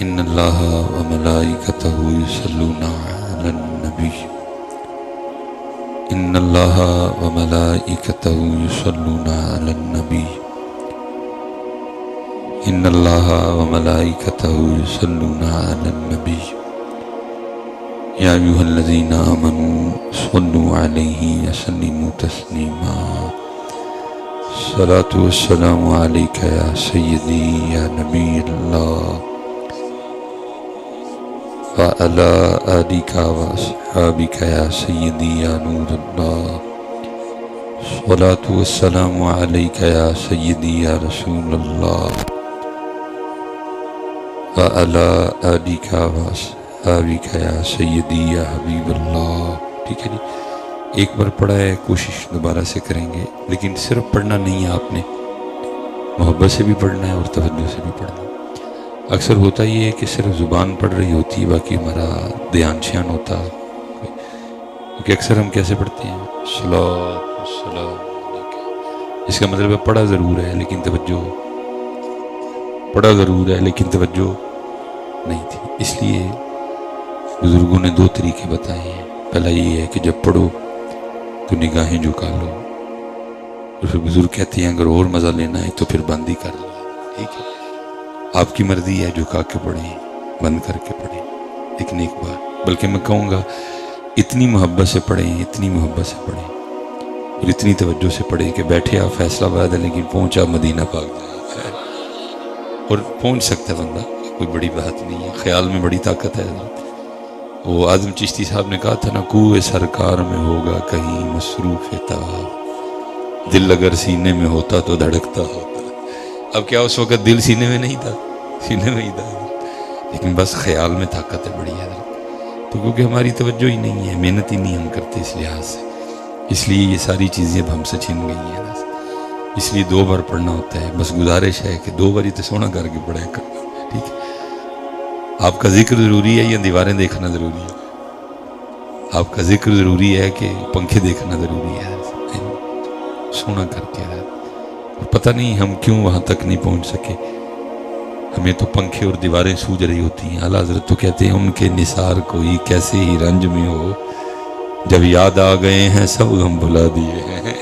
ان اللہ و ملائکتہ یصلون علی النبی ان اللہ و ملائکتہ یصلون علی النبی ان اللہ و ملائکتہ یصلون علی النبی یا ایھا الذین آمنوا صلوا علیہ وسلموا تسلیما الصلاۃ والسلام علیک یا سیدی یا نبی اللہ وعلی آلک واصحابک یا سیدی یا نور اللہ الصلاۃ والسلام علیک یا سیدی یا رسول اللہ وعلی آلک واصحابک یا سیدی یا حبیب اللہ۔ ٹھیک ہے جی، ایک بار پڑھا ہے، کوشش دوبارہ سے کریں گے، لیکن صرف پڑھنا نہیں ہے، آپ نے محبت سے بھی پڑھنا ہے اور توجہ سے بھی پڑھنا ہے۔ اکثر ہوتا یہ ہے کہ صرف زبان پڑھ رہی ہوتی ہے، باقی ہمارا دھیان شان ہوتا ہے، کیونکہ اکثر ہم کیسے پڑھتے ہیں صلوات والسلام علیک، اس کا مطلب ہے پڑھا ضرور ہے لیکن توجہ، پڑھا ضرور ہے لیکن توجہ نہیں تھی۔ اس لیے بزرگوں نے دو طریقے بتائے ہیں۔ پہلا یہ ہے کہ جب پڑھو تو نگاہیں جھکا لو، اور پھر بزرگ کہتے ہیں اگر اور مزہ لینا ہے تو پھر بند ہی کر لو۔ ٹھیک ہے، آپ کی مرضی ہے، جھکا کے پڑھیں بند کر کے پڑھیں، لیکن ایک بار بلکہ میں کہوں گا اتنی محبت سے پڑھیں، اتنی محبت سے پڑھیں اور اتنی توجہ سے پڑھیں کہ بیٹھے آپ فیصلہ آباد ہے لیکن پہنچا مدینہ پاک جائے، اور پہنچ سکتا ہے بندہ، کوئی بڑی بات نہیں ہے، خیال میں بڑی طاقت ہے۔ وہ اعظم چشتی صاحب نے کہا تھا نا، کوئے سرکار میں ہوگا کہیں مصروف تاب، دل اگر سینے میں ہوتا تو دھڑکتا ہوتا۔ اب کیا اس وقت دل سینے میں نہیں تھا، سینے میں ہی تھا، لیکن بس خیال میں طاقت ہے بڑی ہے، تو کیونکہ ہماری توجہ ہی نہیں ہے، محنت ہی نہیں ہم کرتے اس لحاظ سے، اس لیے یہ ساری چیزیں اب ہم سے چھن گئی ہیں، اس لیے دو بار پڑھنا ہوتا ہے۔ بس گزارش ہے کہ دو بار ہی تو سونا کر کے پڑھیں کرنا۔ ٹھیک ہے، آپ کا ذکر ضروری ہے یا دیواریں دیکھنا ضروری ہے؟ آپ کا ذکر ضروری ہے کہ پنکھے دیکھنا ضروری ہے؟ سونا کر کے پتہ نہیں ہم کیوں وہاں تک نہیں پہنچ سکے، ہمیں تو پنکھے اور دیواریں سوج رہی ہوتی ہیں۔ اعلیٰ حضرت تو کہتے ہیں ان کے نثار کوئی کیسے ہی رنج میں ہو، جب یاد آ گئے ہیں سب ہم بھلا دیے ہیں۔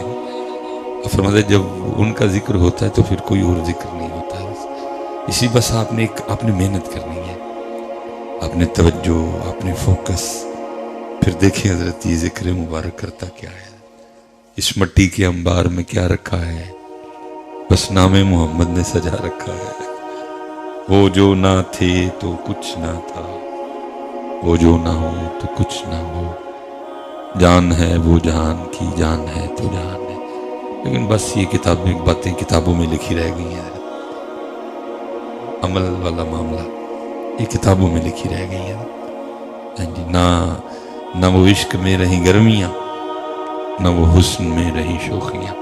فرماتے جب ان کا ذکر ہوتا ہے تو پھر کوئی اور ذکر نہیں ہوتا ہے۔ اسی بس آپ نے محنت کرنی ہے، آپ نے توجہ، آپ نے فوکس، پھر دیکھیں حضرت یہ ذکر مبارک کرتا کیا ہے، اس مٹی کے انبار میں کیا رکھا ہے، بس نام محمد نے سجا رکھا ہے۔ وہ جو نہ تھے تو کچھ نہ تھا، وہ جو نہ ہو تو کچھ نہ ہو، جان ہے وہ جہان کی جان ہے تو جہان ہے۔ لیکن بس یہ کتابیں باتیں کتابوں میں لکھی رہ گئی ہیں، عمل والا معاملہ یہ کتابوں میں لکھی رہ گئی ہے۔ نہ وہ عشق میں رہیں گرمیاں، نہ وہ حسن میں رہیں شوخیاں۔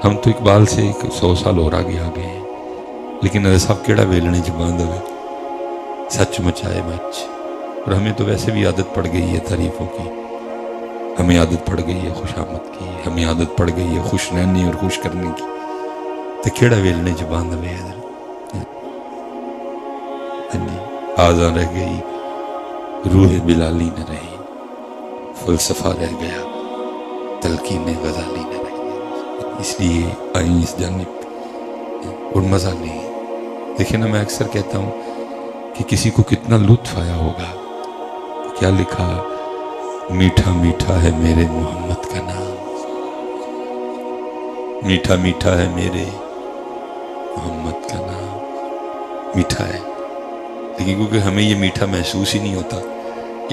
ہم تو اقبال سے 100 سال اور آگے آ گئے ہیں، لیکن حضرت صاحب کیڑا ویلنے چ باندھ ہوئے، سچ مچائے مچ۔ اور ہمیں تو ویسے بھی عادت پڑ گئی ہے تعریفوں کی، ہمیں عادت پڑ گئی ہے خوش آمد کی، ہمیں عادت پڑ گئی ہے خوش رہنے اور خوش کرنے کی، تو کیڑا ویلنے چ باندھ ہوئے حضرت۔ آزاں رہ گئی روح بلالی نہ رہی، فلسفہ رہ گیا تلقین غزالی نہ رہی۔ اس لیے آئیں اس جانب اور مزہ نہیں۔ دیکھیں نا، میں اکثر کہتا ہوں کہ کسی کو کتنا لطف آیا ہوگا، کیا لکھا، میٹھا میٹھا ہے میرے محمد کا نام، میٹھا میٹھا ہے میرے محمد کا نام۔ میٹھا ہے، لیکن کیونکہ ہمیں یہ میٹھا محسوس ہی نہیں ہوتا،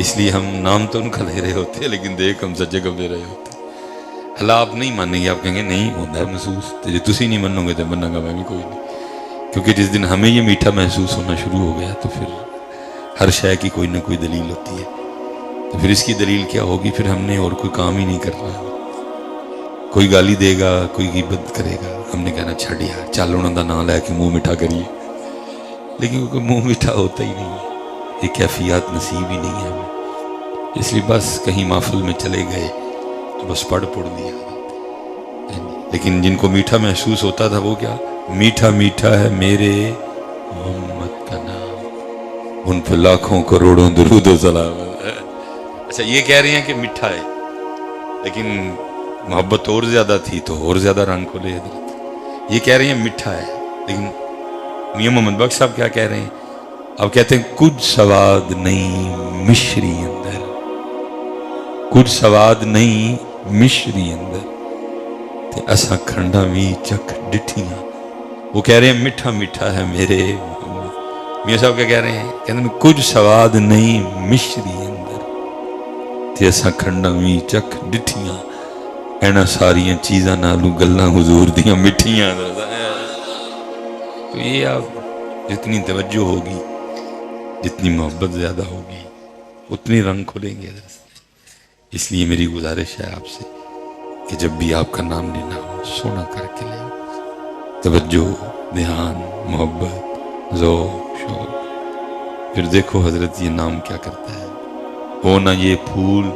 اس لیے ہم نام تو ان کا لے رہے ہوتے ہیں لیکن دیکھ ہم سچے کم لے رہے ہوتے ہیں۔ حالہ آپ نہیں مانیں گے، آپ کہیں گے نہیں ہوتا ہے محسوس، تو جی تسی نہیں منو گے تو مننا گا میں بھی کوئی نہیں، کیونکہ جس دن ہمیں یہ میٹھا محسوس ہونا شروع ہو گیا تو پھر ہر شے کی کوئی نہ کوئی دلیل ہوتی ہے، تو پھر اس کی دلیل کیا ہوگی؟ پھر ہم نے اور کوئی کام ہی نہیں کرنا۔ کوئی گالی دے گا، کوئی غیبت کرے گا، ہم نے کہنا چھڑ یار چل انہوں دا نام لے کے منہ میٹھا کریے، لیکن کیونکہ منہ میٹھا ہوتا ہی نہیں ہے، یہ کیفیات نصیب ہی نہیں ہے ہمیں، اس لیے بس کہیں محفل میں چلے گئے تو بس پڑھ دیا۔ لیکن جن کو میٹھا محسوس ہوتا تھا وہ کیا، میٹھا میٹھا ہے میرے محمد کا نام، ان پہ لاکھوں کروڑوں درود و سلام. اچھا یہ کہہ رہے ہیں کہ میٹھا ہے، لیکن محبت اور زیادہ تھی تو اور زیادہ رنگ کھلے حضرت. یہ کہہ رہے ہیں میٹھا ہے، لیکن میاں محمد بخش صاحب کیا کہہ رہے ہیں؟ اب کہتے ہیں کچھ سواد نہیں مشری اندر، کچھ سواد نہیں مشری اندر تے اساں کھنڈا بھی چکھ ڈٹھیاں. وہ کہہ رہے ہیں میٹھا میٹھا ہے میرے محمد. میاں صاحب کیا کہہ رہے ہیں؟ کہتے ہیں کچھ سواد نہیں مشری اندر تے اساں کھنڈا بھی چکھ ڈٹھیاں. اینا ساریاں چیزاں نالو گلاں حضور دیاں مٹھیاں. تو یہ آپ جتنی توجہ ہوگی، جتنی محبت زیادہ ہوگی، اتنی رنگ کھلیں گے. اس لیے میری گزارش ہے آپ سے کہ جب بھی آپ کا نام لینا ہو سونا کر کے لیں. توجہ، دھیان، محبت، ذوق، شوق. پھر دیکھو حضرت یہ نام کیا کرتا ہے. ہونا یہ پھول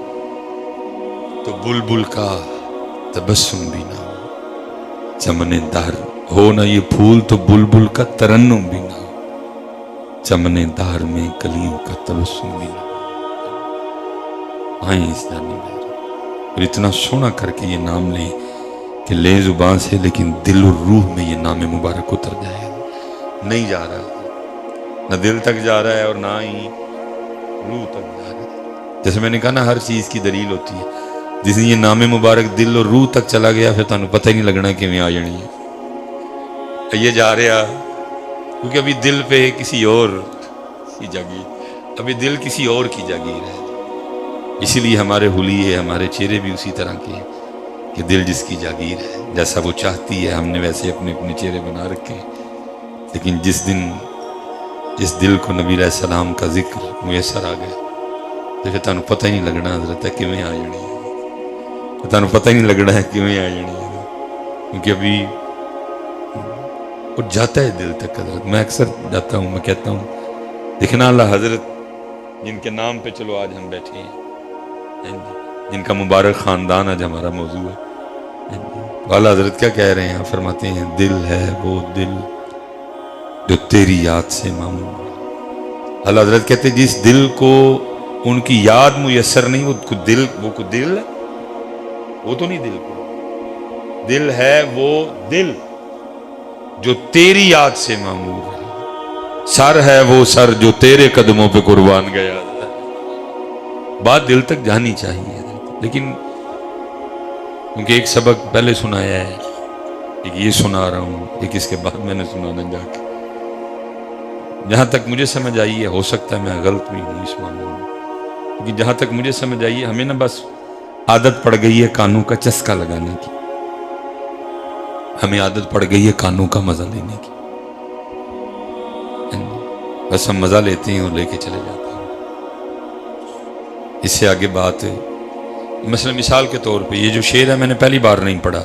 تو بلبل کا تبسم بھی نہ ہو، چمن دہر. ہونا یہ پھول تو بلبل کا ترنم بھی نہ ہو، چمن دہر میں کلیوں کا تبسم بھی نہ ہو. آئیں اس جانی میں اور اتنا سونا کر کے یہ نام لیں کہ لے زبان سے لیکن دل اور روح میں یہ نام مبارک اتر جائے. نہیں جا رہا، نہ دل تک جا رہا ہے اور نہ ہی روح تک جا رہا ہے. جیسے میں نے کہا نا، ہر چیز کی دلیل ہوتی ہے. جس دن یہ نام مبارک دل اور روح تک چلا گیا، پھر تمہیں پتہ ہی نہیں لگنا کہ میں آ جانی ہے. یہ جا رہا کیونکہ ابھی دل پہ کسی اور کی جاگیر، ابھی دل کسی اور کی جاگیر ہے. اسی لیے ہمارے حلیے، ہمارے چہرے بھی اسی طرح کے ہیں کہ دل جس کی جاگیر ہے، جیسا وہ چاہتی ہے ہم نے ویسے اپنے اپنے چہرے بنا رکھے. لیکن جس دن جس دل کو نبی علیہ السلام کا ذکر میسر آ گیا تو پھر تمہیں پتہ ہی نہیں لگنا حضرت ہے کہ میں آ جانی ہے. تمہیں پتہ ہی نہیں لگنا ہے کہ میں آ جانی ہے، کیونکہ ابھی وہ جاتا ہے دل تک حضرت. میں اکثر جاتا ہوں، میں کہتا ہوں دیکھنا اللہ حضرت جن کے نام پہ چلو آج ہم بیٹھے ہیں، جن کا مبارک خاندان آج ہمارا موضوع ہے، والا حضرت کیا کہہ رہے ہیں؟ فرماتے ہیں دل ہے وہ دل جو تیری یاد سے معمور. اللہ حضرت کہتے ہیں جس دل کو ان کی یاد میسر نہیں، وہ کو دل ہے، وہ تو نہیں دل کو. دل ہے وہ دل جو تیری یاد سے معمور ہے. سر ہے وہ سر جو تیرے قدموں پہ قربان گیا. بات دل تک جانی چاہیے. لیکن کیونکہ ایک سبق پہلے سنایا ہے، ایک یہ سنا رہا ہوں، ایک اس کے بعد میں نے سنانا جا کے. جہاں تک مجھے سمجھ آئی ہے، ہو سکتا ہے میں غلط بھی ہوں اس معاملے میں، لیکن جہاں تک مجھے سمجھ آئی ہے، ہمیں نا بس عادت پڑ گئی ہے کانوں کا چسکا لگانے کی. ہمیں عادت پڑ گئی ہے کانوں کا مزہ لینے کی. بس ہم مزہ لیتے ہیں اور لے کے چلے جاتے ہیں. اس سے آگے بات ہے، مثلا مثال کے طور پہ یہ جو شعر ہے میں نے پہلی بار نہیں پڑھا.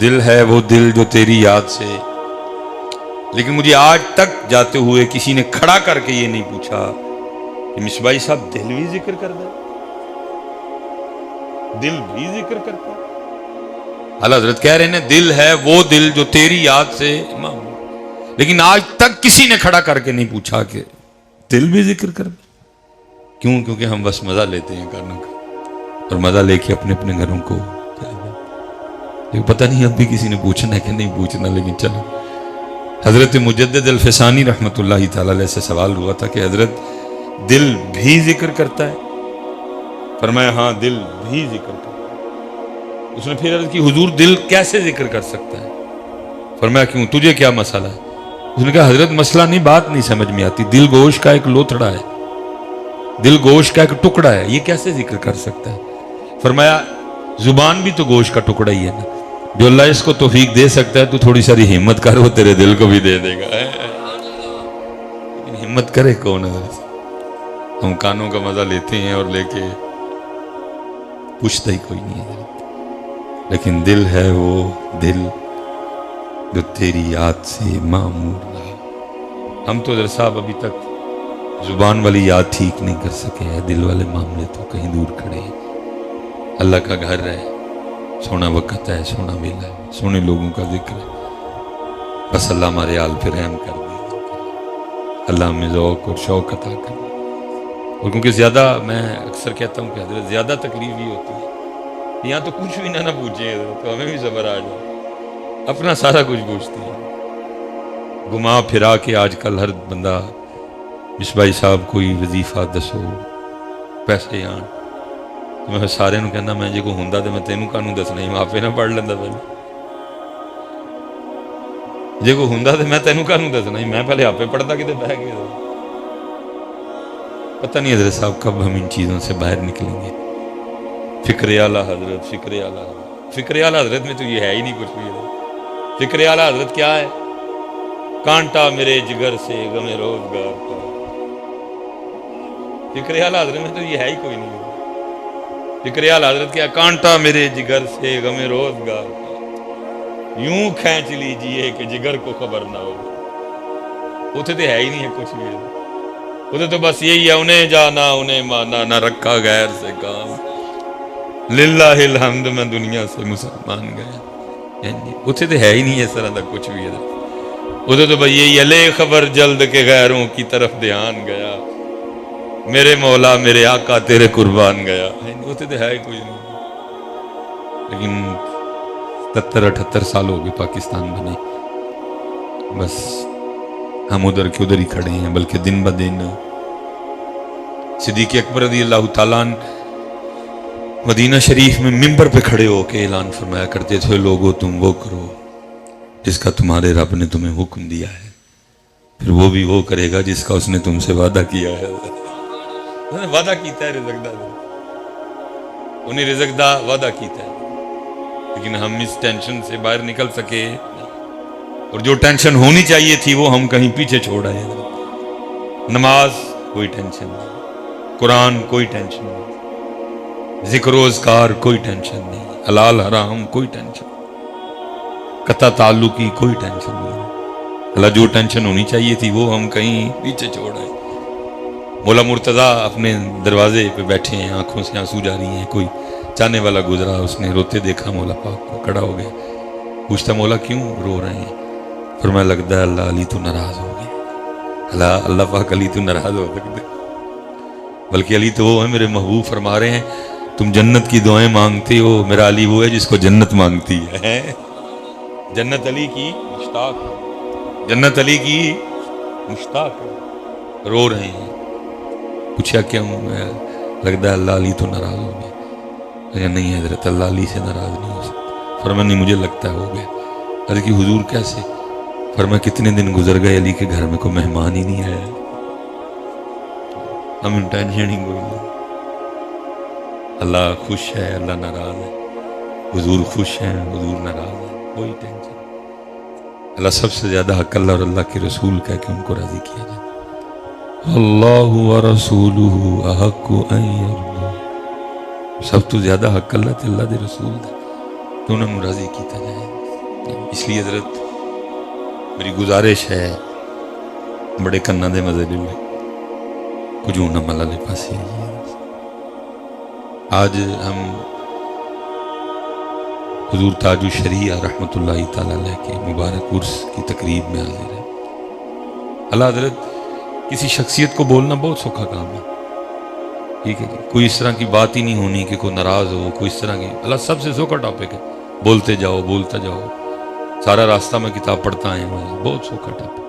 دل ہے وہ دل جو تیری یاد سے، لیکن مجھے آج تک جاتے ہوئے کسی نے کھڑا کر کے یہ نہیں پوچھا کہ مصباحی صاحب دل بھی ذکر کر دے، دل بھی ذکر کرتا ہے. اللہ حضرت کہہ رہے ہیں دل ہے وہ دل جو تیری یاد سے معمور، لیکن آج تک کسی نے کھڑا کر کے نہیں پوچھا کہ دل بھی ذکر کر دے. کیوں؟ کیونکہ ہم بس مزہ لیتے ہیں کانوں کا، اور مزہ لے کے اپنے اپنے گھروں کو چلے جاتے. پتہ نہیں اب بھی کسی نے پوچھنا ہے کہ نہیں پوچھنا، لیکن چلو. حضرت مجدد الفسانی رحمۃ اللہ تعالی علیہ سے سوال ہوا تھا کہ حضرت دل بھی ذکر کرتا ہے؟ فرمایا ہاں دل بھی ذکر کرتا ہے. اس نے پھر عرض کی حضور دل کیسے ذکر کر سکتا ہے؟ فرمایا کیوں، تجھے کیا مسئلہ ہے؟ اس نے کہا حضرت مسئلہ نہیں، بات نہیں سمجھ میں آتی. دل گوشت کا ایک لوتھڑا ہے، دل گوشت کا ایک ٹکڑا ہے، یہ کیسے ذکر کر سکتا ہے؟ فرمایا زبان بھی تو گوشت کا ٹکڑا ہی ہے نا. جو اللہ اس کو توفیق دے سکتا ہے تو تھوڑی ساری ہمت کر، وہ تیرے دل کو بھی دے دے گا. ہمت کرے کون ہے؟ ہم کانوں کا مزہ لیتے ہیں اور لے کے پوچھتا ہی کوئی نہیں ہے. لیکن دل ہے وہ دل جو تیری یاد سے معمور رہا. ہم تو حضرت صاحب ابھی تک زبان والی یاد ٹھیک نہیں کر سکے ہیں، دل والے معاملے تو کہیں دور کھڑے ہیں. اللہ کا گھر ہے، سونا وقت ہے، سونا ویلا ہے، سونے لوگوں کا ذکر ہے. بس اللہ ہمارے حال پہ رحم کر دے. اللہ ہمیں ذوق اور شوق عطا کرے. اور کیونکہ زیادہ میں اکثر کہتا ہوں کہ حضرت زیادہ تکلیف ہی ہوتی ہے، یہاں تو کچھ بھی نہ پوچھے حضرت، تو ہمیں بھی صبر آ جائے، اپنا سارا کچھ پوچھتے ہیں. گھما پھرا کے آج کل ہر بندہ مصباحی صاحب کوئی وظیفہ دسو پیسے آن، تو میں سارے نو کہنا میں جے کو ہوندا تے میں تینوں کانوں دسنا ہی، میں آپے نہ پڑھ لیندہ پہلے. جے کو ہوندا تے میں تینوں کانوں دسنا ہی، میں پہلے آپے پڑھتا کتے بہ کے. پتہ نہیں حضرت صاحب کب ہم ان چیزوں سے باہر نکلیں گے. فکر اعلیٰ حضرت، فکر اعلیٰ حضرت، فکر اعلیٰ حضرت میں تو یہ ہے ہی نہیں کچھ بھی. فکر اعلیٰ حضرت کیا ہے؟ کانٹا میرے جگر سے غم روزگار کا. فکر اعلیٰ حضرت میں تو یہ ہے ہی کوئی نہیں. فکر اعلیٰ حضرت کیا؟ کانٹا میرے جگر سے غم روزگار کا، یوں کھینچ لیجئے کہ جگر کو خبر نہ ہو. اتنے تو ہے ہی نہیں ہے کچھ بھی. ادھر تو بس یہی ہے، انہیں جانا انہیں مانا، نہ رکھا غیر سے کام، للہ الحمد میں دنیا سے مسلمان گیا. اتنے تو ہے ہی نہیں اس طرح کا کچھ بھی. ادھر تو بھائی یہی ہے، لے خبر جلد کے غیروں کی طرف دھیان گیا، میرے مولا میرے آقا تیرے قربان گیا. اتنے تو ہے ہی کوئی نہیں. لیکن 77-78 سال ہو گئے پاکستان بنے، بس ہم ادھر کے ادھر ہی کھڑے ہیں. بلکہ دن بدن صدیق اکبر رضی اللہ تعالیٰ عنہ مدینہ شریف میں ممبر پہ کھڑے ہو کے اعلان فرمایا کرتے تھے، لوگو تم وہ کرو جس کا تمہارے رب نے تمہیں حکم دیا ہے، پھر وہ بھی وہ کرے گا جس کا اس نے تم سے وعدہ کیا ہے. انہوں نے وعدہ کیتا ہے رزق دا، انہیں رزق دا وعدہ کیتا ہے. لیکن ہم اس ٹینشن سے باہر نکل سکے، اور جو ٹینشن ہونی چاہیے تھی وہ ہم کہیں پیچھے چھوڑ آئے. نماز کوئی ٹینشن نہیں، قرآن کوئی ٹینشن نہیں، ذکر و اذکار کوئی ٹینشن نہیں، حلال حرام کوئی ٹینشن نہیں، قطع تعلقی کوئی ٹینشن نہیں. اللہ جو ٹینشن ہونی چاہیے تھی وہ ہم کہیں پیچھے چھوڑ آئے. مولا مرتضیٰ اپنے دروازے پہ بیٹھے ہیں، آنکھوں سے آنسو جاری ہیں. کوئی چاہنے والا گزرا، اس نے روتے دیکھا مولا پاک کو، کھڑا ہو گیا، پوچھتا مولا کیوں رو رہے ہیں؟ فرمایا لگتا ہے اللہ علی تو ناراض ہو گیا. اللہ پاک علی تو ناراض ہو سکتے، بلکہ علی تو وہ ہے میرے محبوب. فرما رہے ہیں تم جنت کی دعائیں مانگتے ہو، میرا علی وہ ہے جس کو جنت مانگتی ہے. جنت علی کی مشتاق، جنت علی کی مشتاق. رو رہے ہیں، پوچھا کیوں؟ لگتا ہے اللہ علی تو ناراض ہو گیا. نہیں حضرت، اللہ علی سے ناراض نہیں ہو سکتا. فرمایا نہیں مجھے لگتا ہے ہو گیا. حضرت کی حضور کیسے؟ فرمایا کتنے دن گزر گئے علی کے گھر میں کوئی مہمان ہی نہیں آیا. ہم ٹینشن ہی کوئی نہیں. اللہ خوش ہے، اللہ ناراض ہے. حضور خوش ہیں، حضور ناراض ہے، کوئی ٹینشن. اللہ سب سے زیادہ حق اللہ اور اللہ کے رسول کا ہے کہ ان کو راضی کیا جائے. اللہ ورسولہ احق ان یرضوا. سب تو زیادہ حق اللہ تے اللہ دے رسول دے، تو انہوں نے راضی کیتا جائے. اس لیے حضرت میری گزارش ہے، بڑے کنہ دے مزے لے کچھ نہ ملا لے پاسی. آج ہم حضور تاج الشریعہ رحمۃ اللہ تعالیٰ علیہ کے مبارک عرس کی تقریب میں حاضر ہے. اللہ حضرت کسی شخصیت کو بولنا بہت سوکھا کام ہے، ٹھیک ہے جی. کوئی اس طرح کی بات ہی نہیں ہونی کہ کوئی ناراض ہو، کوئی اس طرح کی. اللہ سب سے سوکھا ٹاپک ہے، بولتے جاؤ بولتا جاؤ. سارا راستہ میں کتاب پڑھتا آیا ہوں، بہت سوکھا ٹاپک.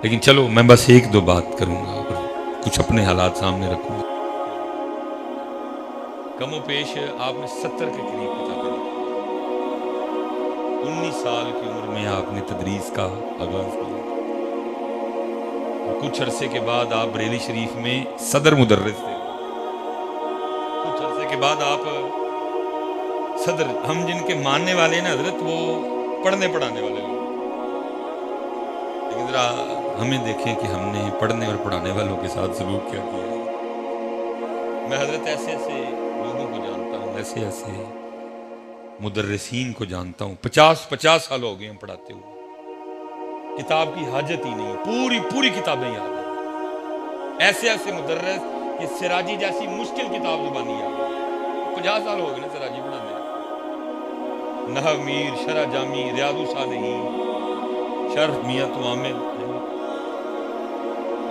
لیکن چلو میں بس ایک دو بات کروں گا اور کچھ اپنے حالات سامنے رکھوں گا. کم و پیش آپ نے 70 کے قریب کتابیں لکھی. 19 سال کی عمر میں آپ نے تدریس کا آغاز کیا. کچھ عرصے کے بعد آپ بریلی شریف میں صدر مدرس تھے. کچھ عرصے کے بعد آپ صدر. ہم جن کے ماننے والے ہیں نا حضرت، وہ پڑھنے پڑھانے والے لوگ. لیکن ذرا ہمیں دیکھیں کہ ہم نے پڑھنے اور پڑھانے والوں کے ساتھ سلوک کیا کیا. میں حضرت ایسے ایسے لوگوں کو جانتا ہوں، ایسے ایسے مدرسین کو جانتا ہوں. 50 سال ہو گئے ہیں پڑھاتے ہوئے. کتاب کی حاجت ہی نہیں، پوری کتابیں یاد ہیں. ایسے ایسے مدرس کہ سراجی جیسی مشکل کتاب زبانی یاد ہے. 50 سال ہو گئے نا سراجی پڑھانے. نحو میر، شرح جامی، ریاض الصالحین، شرح میاں تو عامل.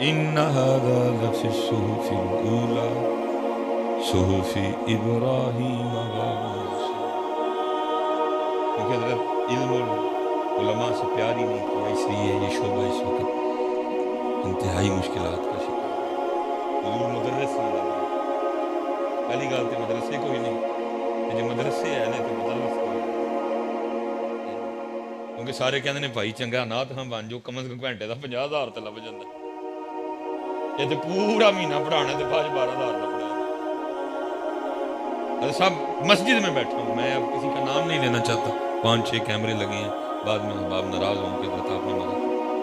ان ھذا لفی الصحف الاولی صحف ابراہیم و موسیٰ. کیونکہ حضرت علم اور علماء سے پیار ہی نہیں کیا، اس لیے یہ شعبہ اس وقت انتہائی مشکلات کا شکار ہے. حضور مدرس نہیں لگا، پہلی گل تو مدرسے کوئی نہیں، جو مدرسے ہے نہیں تو مدرس کوئی نہیں. کیونکہ سارے کہتے ہیں بھائی چنگا نات ہم بن جو کم از کم گھنٹے کا 50,000 تو لب جاتا. یہ تو پورا مہینہ پڑھانا تو بعد 12,000 لگ جاتا. سب مسجد میں بیٹھا ہوں میں، اب کسی کا نام نہیں لینا چاہتا. 5-6 کیمرے لگے ہیں، بعد میں احباب ناراض ہوں کہ بتا اپنے مارا.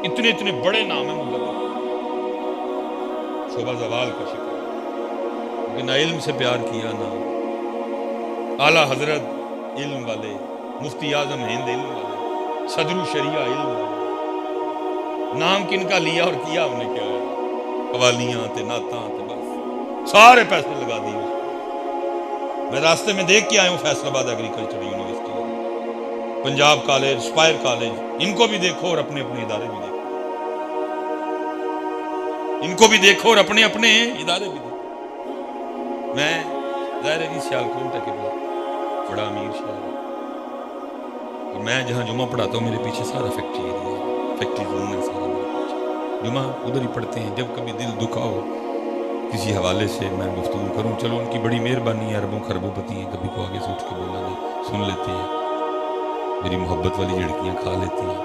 اتنے اتنے بڑے نام ہیں مدرس، شعبہ زوال کا شکار، کیونکہ نہ علم سے پیار کیا، نہ اعلیٰ حضرت علم والے، مفتی اعظم ہند علم والے، صدر الشریعہ علم والے. نام کن کا لیا اور کیا ہم نے کیا ہے؟ قوالیاں تے نعتاں تے بس سارے پیسے لگا دیے. میں راستے میں دیکھ کے آیا ہوں Faisalabad agriculture university, Punjab college, Aspire college, ان کو بھی دیکھو اور اپنے اپنے ادارے بھی دیکھو، ان کو بھی دیکھو اور اپنے اپنے ادارے بھی دیکھو. میں ظاہر ہے سیالکوٹ ہے کہ بڑا امیر شہر ہے، اور میں جہاں جمعہ پڑھاتا ہوں میرے پیچھے سارا فیکٹری ایریا ہے، فیکٹری زون ہے سارا میرے پیچھے. جمعہ ادھر ہی پڑھتے ہیں. جب کبھی دل دکھا ہو کسی حوالے سے میں گفتگو کروں، چلو ان کی بڑی مہربانی ہے، اربوں خربوں پتی ہیں، کبھی کو آگے سے اٹھ کے بولا نہیں، سن لیتے ہیں، میری محبت والی جھڑکیاں کھا لیتی ہیں.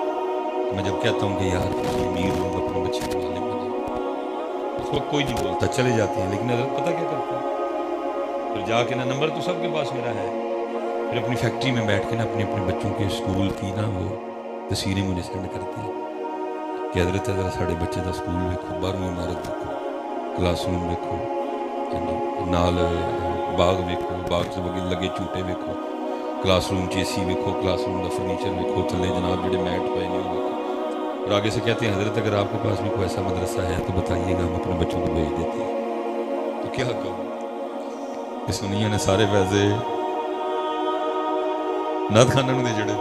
میں جب کہتا ہوں کہ یار امیر لوگ اپنے بچے کو عالم بنا، اس وقت کوئی نہیں بولتا، چلے جاتے ہیں. لیکن حضرت پتہ کیا کرتا ہے؟ پھر جا کے نا نمبر تو سب کے پاس میرا ہے، پھر اپنی فیکٹری میں بیٹھ کے نا اپنے اپنے بچوں کے اسکول کی نا وہ تصویریں مجھے سینڈ کرتے ہیں کہ حضرت ذرا ساڑھے بچے کا اسکول دیکھو، 12ویں عمارت دیکھو، کلاس روم ویکھو، نال باغ ویکھو، باغ سے بغیر لگے چوٹے ویکھو، کلاس روم اے سی ویکھو، کلاس روم کا فرنیچر ویکھو، تھلے جناب جڑے میٹ پے نہیں وہ ویکھو. اور آگے سے کہتے ہیں حضرت اگر آپ کے پاس بھی کوئی ایسا مدرسہ ہے تو بتائیے گا، ہم اپنے بچوں کو بھیج دیتے ہیں. تو کیا کہوں کہ سنیا نے سارے پیسے نات خانہ دے جڑے.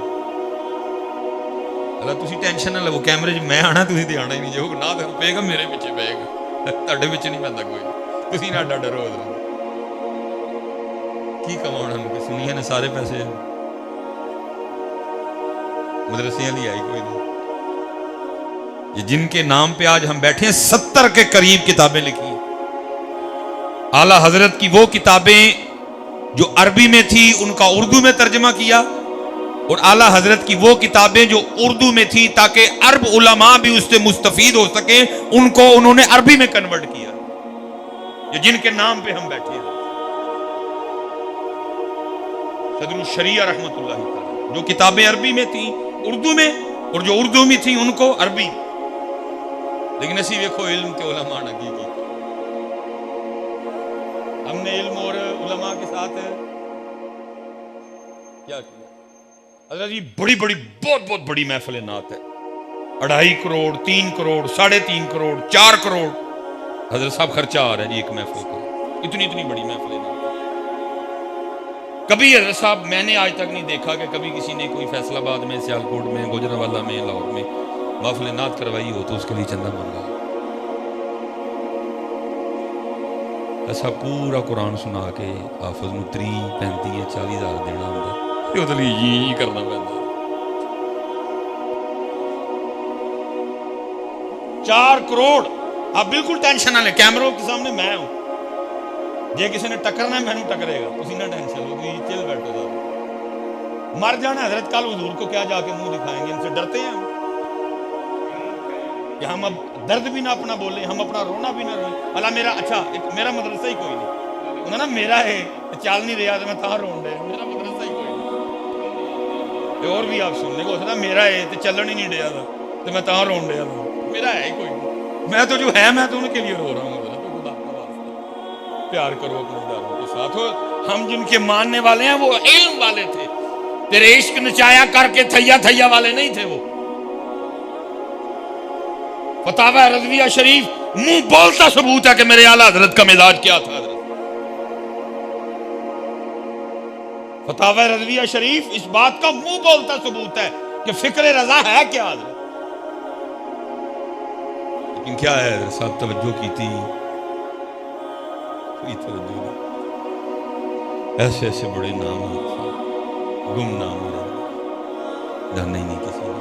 اللہ تسی ٹینشن نہ لو، کیمرے میں آنا تسی تے آنا ہی نہیں، جو نات پے گا میرے پیچھے پے گا، تہاڈے پیچھے نہیں پیندا کوئی. تسی نہ ڈرو حضرت. کی کماؤنا کہ سنیا نے سارے پیسے مدرسے والی آئی کوئی نہیں. یہ جن کے نام پہ آج ہم بیٹھے ہیں 70 کے قریب کتابیں لکھی ہیں. اعلیٰ حضرت کی وہ کتابیں جو عربی میں تھی ان کا اردو میں ترجمہ کیا، اور اعلیٰ حضرت کی وہ کتابیں جو اردو میں تھی تاکہ عرب علماء بھی اس سے مستفید ہو سکیں، ان کو انہوں نے عربی میں کنورٹ کیا. یہ جن کے نام پہ ہم بیٹھے ہیں صدر الشریعہ رحمۃ اللہ تعالی، جو کتابیں عربی میں تھیں اردو میں، اور جو اردو میں تھیں ان کو عربی. لیکن اسی ویکھو علم کے علماء نے کی ہم نے علم اور علماء کے ساتھ کیا کیا. حضرت جی بڑی بڑی بہت بہت بڑی محفل نعت ہے، 2.5 کروڑ 3 کروڑ 3.5 کروڑ 4 کروڑ حضرت صاحب خرچہ آ رہا ہے جی ایک محفل کا. اتنی اتنی بڑی محفل نعت. کبھی حضرت صاحب میں نے آج تک نہیں دیکھا کہ کبھی کسی نے کوئی فیصل آباد میں، سیالکوٹ میں، گوجرانوالہ میں، لاہور میں محفل نعت کروائی ہو تو اس کے لیے چندہ مانگا. ایسا پورا قرآن سنا کے حافظ نو 30 35 40 ہزار دینا ہوتا، وہ لیے یہ کرنا پڑتا. 4 کروڑ. آپ بالکل ٹینشن نہ لیں، کیمروں کے سامنے میں ہوں، جے کسی نے ٹکرنا ہے مینوں ٹکرے گا، تسی نہ ٹینشن لو، تسی چل بیٹھو. ذرا مر جانا حضرت کل حضور کو کیا جا کے منہ دکھائیں گے؟ ان سے ڈرتے ہیں ہم کہ ہم اب درد بھی نہ اپنا بولیں، ہم اپنا رونا بھی نہ روئیں. اللہ میرا اچھا میرا مدرسہ ہی کوئی نہیں انہوں نا میرا ہے چال نہیں رہا تو میں تاں رون رہا، میرا مدرسہ ہی کوئی نہیں. اور بھی آپ سننے کو ہوتا میرا ہے تو چلن ہی نہیں رہا تھا تو میں تاں رون رہا تھا، میرا ہے ہی کوئی نہیں. میں تو جو ہے میں تو ان کے لیے رو رہا ہوں. پیار کرو اپنے اداروں کے ساتھ. ہم جن کے ماننے والے ہیں وہ علم والے تھے، تیرے عشق نچایا کر کے تھیا تھیا والے نہیں تھے. وہ فتاوی رضویہ شریف منہ بولتا ثبوت ہے کہ میرے اعلیٰ حضرت کا مزاج کیا تھا. حضرت فتاوی رضویہ شریف اس بات کا منہ بولتا ثبوت ہے کہ فکر رضا ہے کیا. حضرت لیکن کیا ہے صاحب توجہ کی تھی کوئی توجہ نہیں. ایسے ایسے بڑے نام ہوتے گم نام ہو رہے جاننا ہی نہیں کسی نے.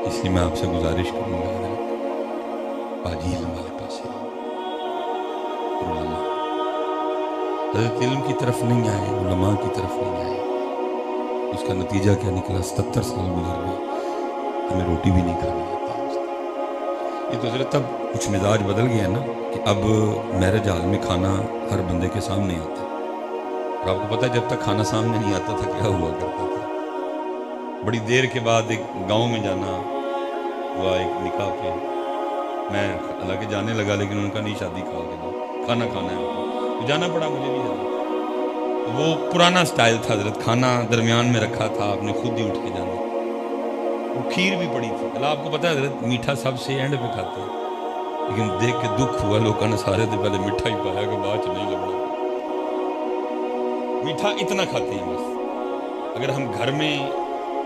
اس لیے میں آپ سے گزارش کروں گا حضرت باجی علم والے پاس علماء حضرت علم کی طرف نہیں آئے, علماء کی طرف نہیں آئے. اس کا نتیجہ کیا نکلا؟ 77 سال گزر گئے, ہمیں روٹی بھی نہیں کھانی آتی. یہ تو حضرت اب کچھ مزاج بدل گیا نا کہ اب میرج حال میں کھانا ہر بندے کے سامنے آتا ہے. اور آپ کو پتہ ہے جب تک کھانا سامنے نہیں آتا تھا کیا ہوا کرتا تھا؟ بڑی دیر کے بعد ایک گاؤں میں جانا ہوا ایک نکاح پہ. میں حالانکہ جانے لگا لیکن ان کا نہیں شادی کھا کے کھانا کھانا ہے تو جانا پڑا مجھے بھی. حضرت وہ پرانا سٹائل تھا حضرت, کھانا درمیان میں رکھا تھا, آپ نے خود ہی اٹھ کے جانا. وہ کھیر بھی پڑی تھی. اللہ آپ کو پتہ ہے حضرت میٹھا سب سے اینڈ پہ کھاتے ہیں, لیکن دیکھ کے دکھ ہوا لوگوں نے سارے سے پہلے میٹھا ہی پایا کہ بعد نہیں لگنا. میٹھا اتنا کھاتے ہیں بس. اگر ہم گھر میں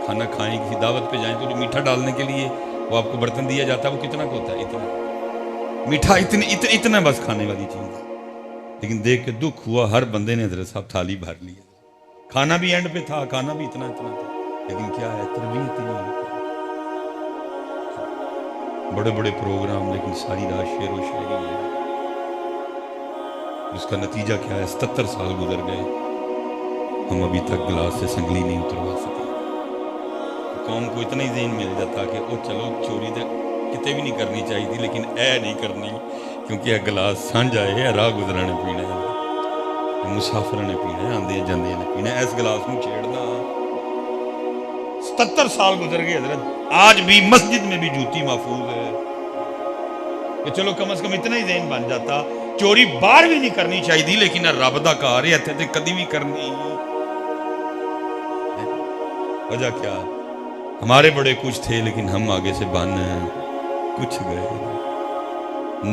کھانا کھائیں کسی دعوت پہ جائیں تو جو میٹھا ڈالنے کے لیے وہ آپ کو برتن دیا جاتا ہے وہ کتنا کا ہوتا ہے؟ اتنا میٹھا, اتنا بس کھانے والی چیز ہے. لیکن دیکھ کے دکھ ہوا ہر بندے نے حضرت صاحب تھالی بھر لی. کھانا بھی اینڈ پہ تھا, کھانا بھی اتنا تھا, لیکن کیا ہے تربیت ہی نہیں. بڑے بڑے پروگرام لیکن ساری رات شعر و شاعری ہے. اس کا نتیجہ کیا ہے؟ 77 سال گزر گئے, ہم ابھی تک گلاس سے سنگلی نہیں اتروا سکے. قوم کو اتنا ہی ذہن مل جاتا کہ او چلو چوری تو کتے بھی نہیں کرنی چاہیے تھی لیکن اے نہیں کرنی کیونکہ یہ گلاس سانجھا ہے, راہ گزرا نے پینا ہے, مسافر نے پینا ہے, آندے جاندے نے پینا ہے. اس گلاس میں چھیڑنا. 77 سال گزر گئے حضرت, آج بھی مسجد میں بھی جوتی محفوظ ہے کہ چلو کم از کم اتنا ہی ذہن بن جاتا چوری باہر بھی نہیں کرنی چاہیے تھی لیکن رب دا کار ہے اتنے کدی بھی کرنی. وجہ کیا؟ ہمارے بڑے کچھ تھے لیکن ہم آگے سے بن کچھ گئے.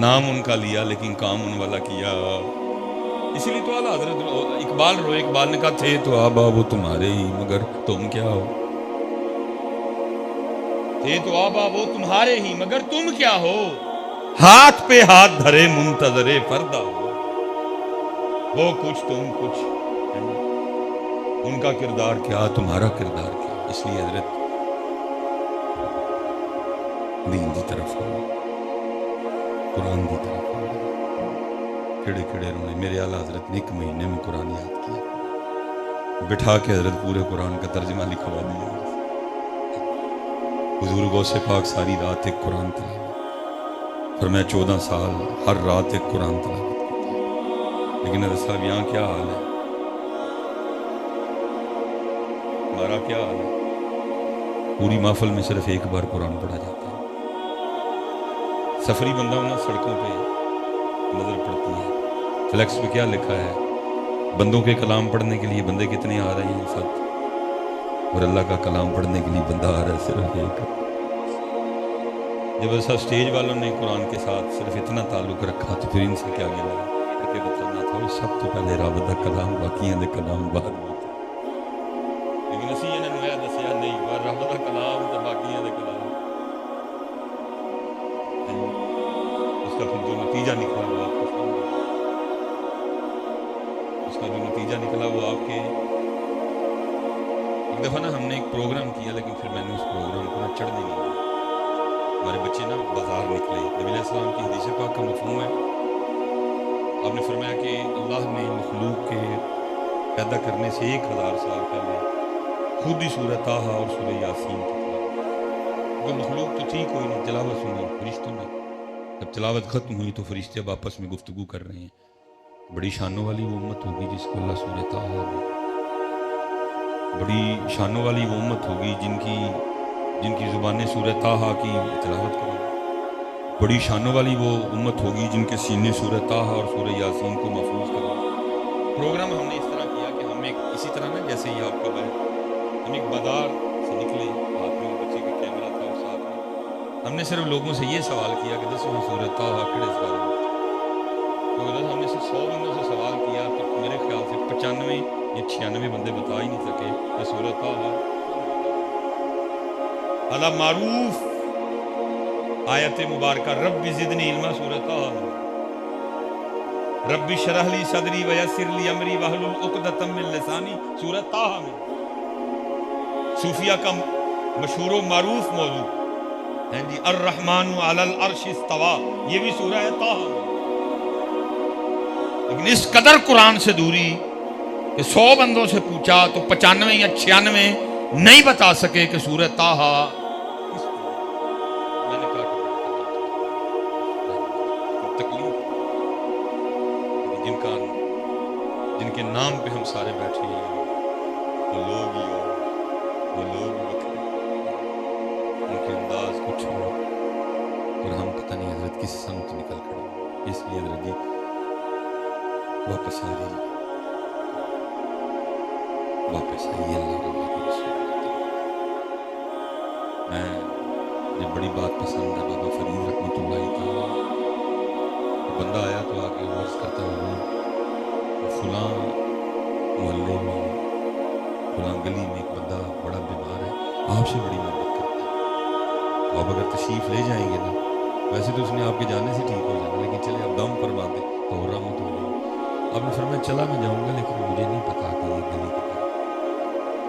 نام ان کا لیا لیکن کام ان والا کیا. اسی لیے تو اعلیٰ حضرت اقبال اقبال نے کہا تھے تو آبا وہ تمہارے ہی مگر تم کیا ہو. تھے تو آبا وہ تمہارے ہی مگر تم کیا ہو. ہاتھ پہ ہاتھ دھرے منتظر پردہ ہو. وہ کچھ تم کچھ, ان کا کردار کیا تمہارا کردار کیا. اس لیے حضرت دین دی طرف ہو, قرآن دی طرف ہو. کھڑے کھڑے رونے. میرے اعلیٰ حضرت نے 1 مہینے میں قرآن یاد کیا, بٹھا کے حضرت پورے قرآن کا ترجمہ لکھوا دیا. حضور غوث پاک ساری رات ایک قرآن تلاوت, پر میں 14 سال ہر رات ایک قرآن تلاوت کرتا. لیکن حضرت صاحب یہاں کیا حال ہے, ہمارا کیا حال ہے؟ پوری محفل میں صرف ایک بار قرآن پڑھا جاتا ہے. سفری بندہ ہونا سڑکوں پہ نظر پڑتی ہے, فلیکس پہ کیا لکھا ہے, بندوں کے کلام پڑھنے کے لیے بندے کتنے آ رہے ہیں 7, اور اللہ کا کلام پڑھنے کے لیے بندہ آ رہا ہے صرف 1. جب ایسا اسٹیج والوں نے قرآن کے ساتھ صرف اتنا تعلق رکھا تو پھر ان سے کیا گیا کہ بتانا تھا وہ سب تو پہلے رب دا کلام باقیاں دے کلام بعد میں. لیکن اسی انہوں نے دسیا نہیں رب دا کلام تو باقیاں دے کلام. اس کا پھر جو نتیجہ نکلا وہ آپ کو سامنے, اس کا جو نتیجہ نکلا وہ آپ کے. ایک دفعہ نا ہم نے ایک پروگرام کیا لیکن پھر میں نے اس پروگرام کو نا چڑھنے نہیں دیا. ہمارے بچے نا بازار نکلے. نبی علیہ السلام کی حدیث پاک کا مفہوم ہے, آپ نے فرمایا کہ اللہ نے مخلوق کے پیدا کرنے سے 1000 سال پہلے خود ہی سورہ طٰہٰ اور سورہ یاسین کی تلاوت. وہ مخلوق تو تھی کوئی نہیں, تلاوت سنی فرشتوں نے. جب تلاوت ختم ہوئی تو فرشتے اب آپس میں گفتگو کر رہے ہیں. بڑی شانوں والی وہ امت ہوگی جس کو اللہ سورہ طٰہٰ دے. بڑی شانوں والی وہ امت ہوگی جن کی زبانیں سورہ طٰہٰ کی تلاوت کریں. بڑی شانوں والی وہ امت ہوگی جن کے سینے سورہ طٰہٰ اور سورہ یاسین کو محفوظ کریں. پروگرام ہم نے اس طرح کیا کہ ہم ایک اسی طرح نا جیسے یہ آپ کا ہے, ہم ایک بازار سے نکلے, ہاتھ میں بچے کا کیمرہ تھا اور ساتھ میں ہم نے صرف لوگوں سے یہ سوال کیا کہ دسو سورہ طٰہٰ کہڑے سوال. تو ہم نے صرف 100 بندوں سے سوال کیا تو میرے خیال سے 95 یا 96 بندے بتا ہی نہیں سکے کہ سورہ طٰہٰ. اعلیٰ معروف آیت مبارکہ رب زدنی علما سورۃ رب اشرح لی صدری ویسر لی امری واحلل عقدۃ من لسانی سورۃ طٰہٰ میں صوفیہ کا مشہور و معروف موضوع ہے جی الرحمن علی العرش استویٰ، یہ بھی سورہ ہے طٰہٰ میں۔ لیکن اس قدر قرآن سے دوری کہ 100 بندوں سے پوچھا تو 95 یا 96 نہیں بتا سکے کہ سورہ طٰہٰ کس کو۔ میں نے کہا کہ تکلیف جن کے نام پہ ہم سارے بیٹھے ہیں وہ لوگ ہی ہو، وہ لوگ بکھرے، ان کے انداز کچھ ہو اور ہم پتہ نہیں حضرت کس سمت نکل کھڑے۔ اس لیے حضرت جی واپس آئیے، واپس آئیے اللہ کے رسول۔ میں یہ بڑی بات پسند ہے بابا فرید رحمۃ اللہ تعالیٰ، بندہ آیا تو آ کے عرض کرتا ہوا فلاں محلے میں فلاں گلی میں ایک بندہ بڑا بیمار ہے، آپ سے بڑی محبت کرتا ہے، تو آپ اگر تشریف لے جائیں گے نا، ویسے تو اس نے آپ کے جانے سے ٹھیک ہو جانا، لیکن چلے آپ دم فرما دیں تو ہو رہا مت ہو جائے۔ آپ نے فرمایا چلا میں جاؤں گا لیکن مجھے نہیں پتا کہ یہ گلی کدھر ہے۔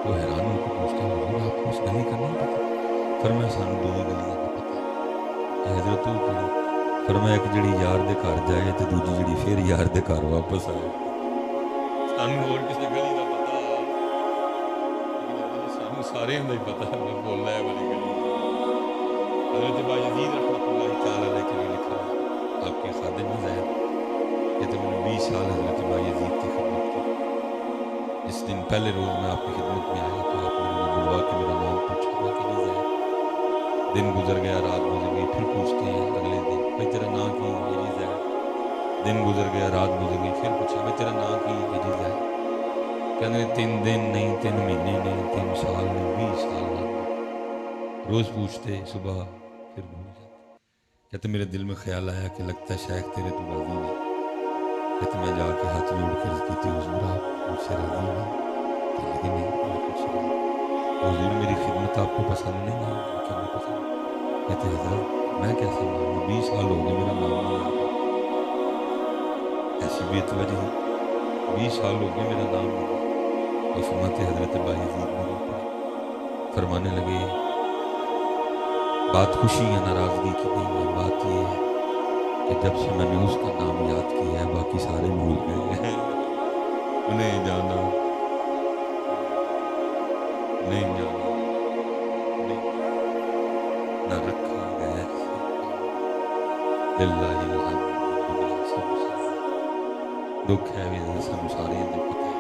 تو حیران ہو کے پوچھتا ہے حضور آپ کو اس گلی کا نہیں پتا؟ فرمایا سانو 2 گلیاں کا پتا ہے۔ حضرت وہ کہڑی؟ فرمایا ایک جڑی یار دے گھر جائے تو دوجی جڑی پھر یار دے گھر واپس آئے۔ سانو اور کسی گلی کا پتا، لیکن سانو سارے ہی پتا ہے میں بولنا ہے والی گلی۔ حضرت بایزید رحمۃ اللہ تعالیٰ علیہ کے لیے لکھا ہے، آپ کے خادم نہیں ظاہر، یہ تو میں نے 20 سال حضرت بایزید کی خدمت کی۔ جس دن پہلے روز میں آپ کی خدمت میں آیا تو آپ نے مجھے بلوا کے میرا نام پوچھا، میں کہ نہیں ظاہر، دن گزر گیا، رات گزر گئی، پھر پوچھتے ہیں اگلے دن بھائی تیرا نام کی ہے؟ یہ نہیں ظاہر۔ دن گزر گیا، رات گزر گئی، پھر پوچھا بھائی تیرا نام کی ہے؟ یہ نہیں ظاہر۔ کہنے 3 دن نہیں، 3 مہینے نہیں، 3 سال نہیں، 20 سال نہیں، روز پوچھتے، صبح پھر بھول جاتے۔ کہتے میرے دل میں خیال آیا کہ لگتا ہے شیخ تیرے تو راضی نہیں۔ کہتے میں جا کے ہاتھ جوڑ کے عرض کی تھی حضور آپ مجھ سے راضی نہیں؟ کہ لیکن نہیں میں کچھ نہیں، حضور میری خدمت آپ کو پسند نہیں ہے؟ کیا نہیں پسند؟ کہتے حضرت میں کیسے مانوں، 20 سال ہو گئے میرا نام نہیں آتا، ایسی بے توجہی، 20 سال ہو گئے میرا نام نہیں۔ تو فرماتے حضرت بایزید میرے اوپر فرمانے لگے بات خوشی یا ناراضگی کی نہیں ہے، بات یہ ہے کہ جب سے میں نے اس کا نام یاد کیا ہے باقی سارے بھول گئے ہیں۔ انہیں جانا نہیں جانا نہیں، نہ رکھا گیا للہ الحمد دنیا سب دکھ ہے بھی سانو سارے دے پتہ ہے،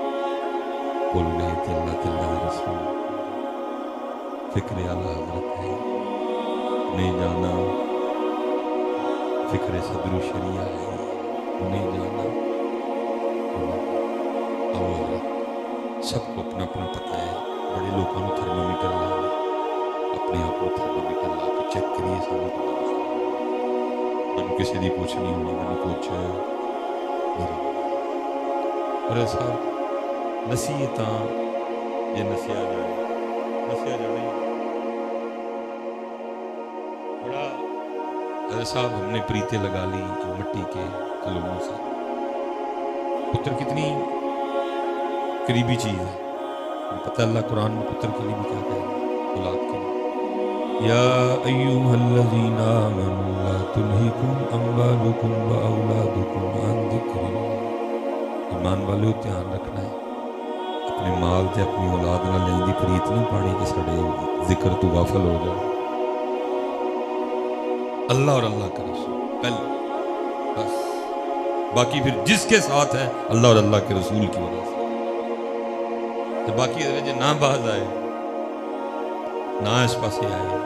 بھول گئے تھے اللہ تعالیٰ رسول، فکر اعلیٰ حضرت ہے نہیں جانا، فکر صدر و شریعہ ہے نہیں جانا۔ اور سب کو اپنا اپنا پتہ ہے، بڑے لوگوں کو تھرمامیٹر لا لے، اپنے آپ کو تھرمامیٹر لا کے چیک کریے سانو میں کسی دی پوچھ نہیں ہونی، میں نے پوچھ اور صاحب نصیحتاں یہ نسیا جانے بڑا حضرت صاحب ہم نے پریتے لگا لی مٹی کے کلموں سے۔ پتر کتنی قریبی چیز ہے، پتہ اللہ قرآن میں پتر کے لیے بھی کیا کہہ رہا ہے، اولاد کے لیے یا ایھا الذین آمنوا لا تلھکم اموالکم واولادکم عن ذکر اللہ۔ ایمان والے دھیان رکھنا ہے، اپنے مال تے اپنی اولاد نہ لین دی پریت نہیں پانی کہ سڑے ذکر تو غافل ہو جائے۔ اللہ اور اللہ کا رسول پہلے، بس باقی پھر جس کے ساتھ ہے اللہ اور اللہ کے رسول کی وجہ سے، تو باقی جو نہ باز آئے نہ اس پاسے آئے،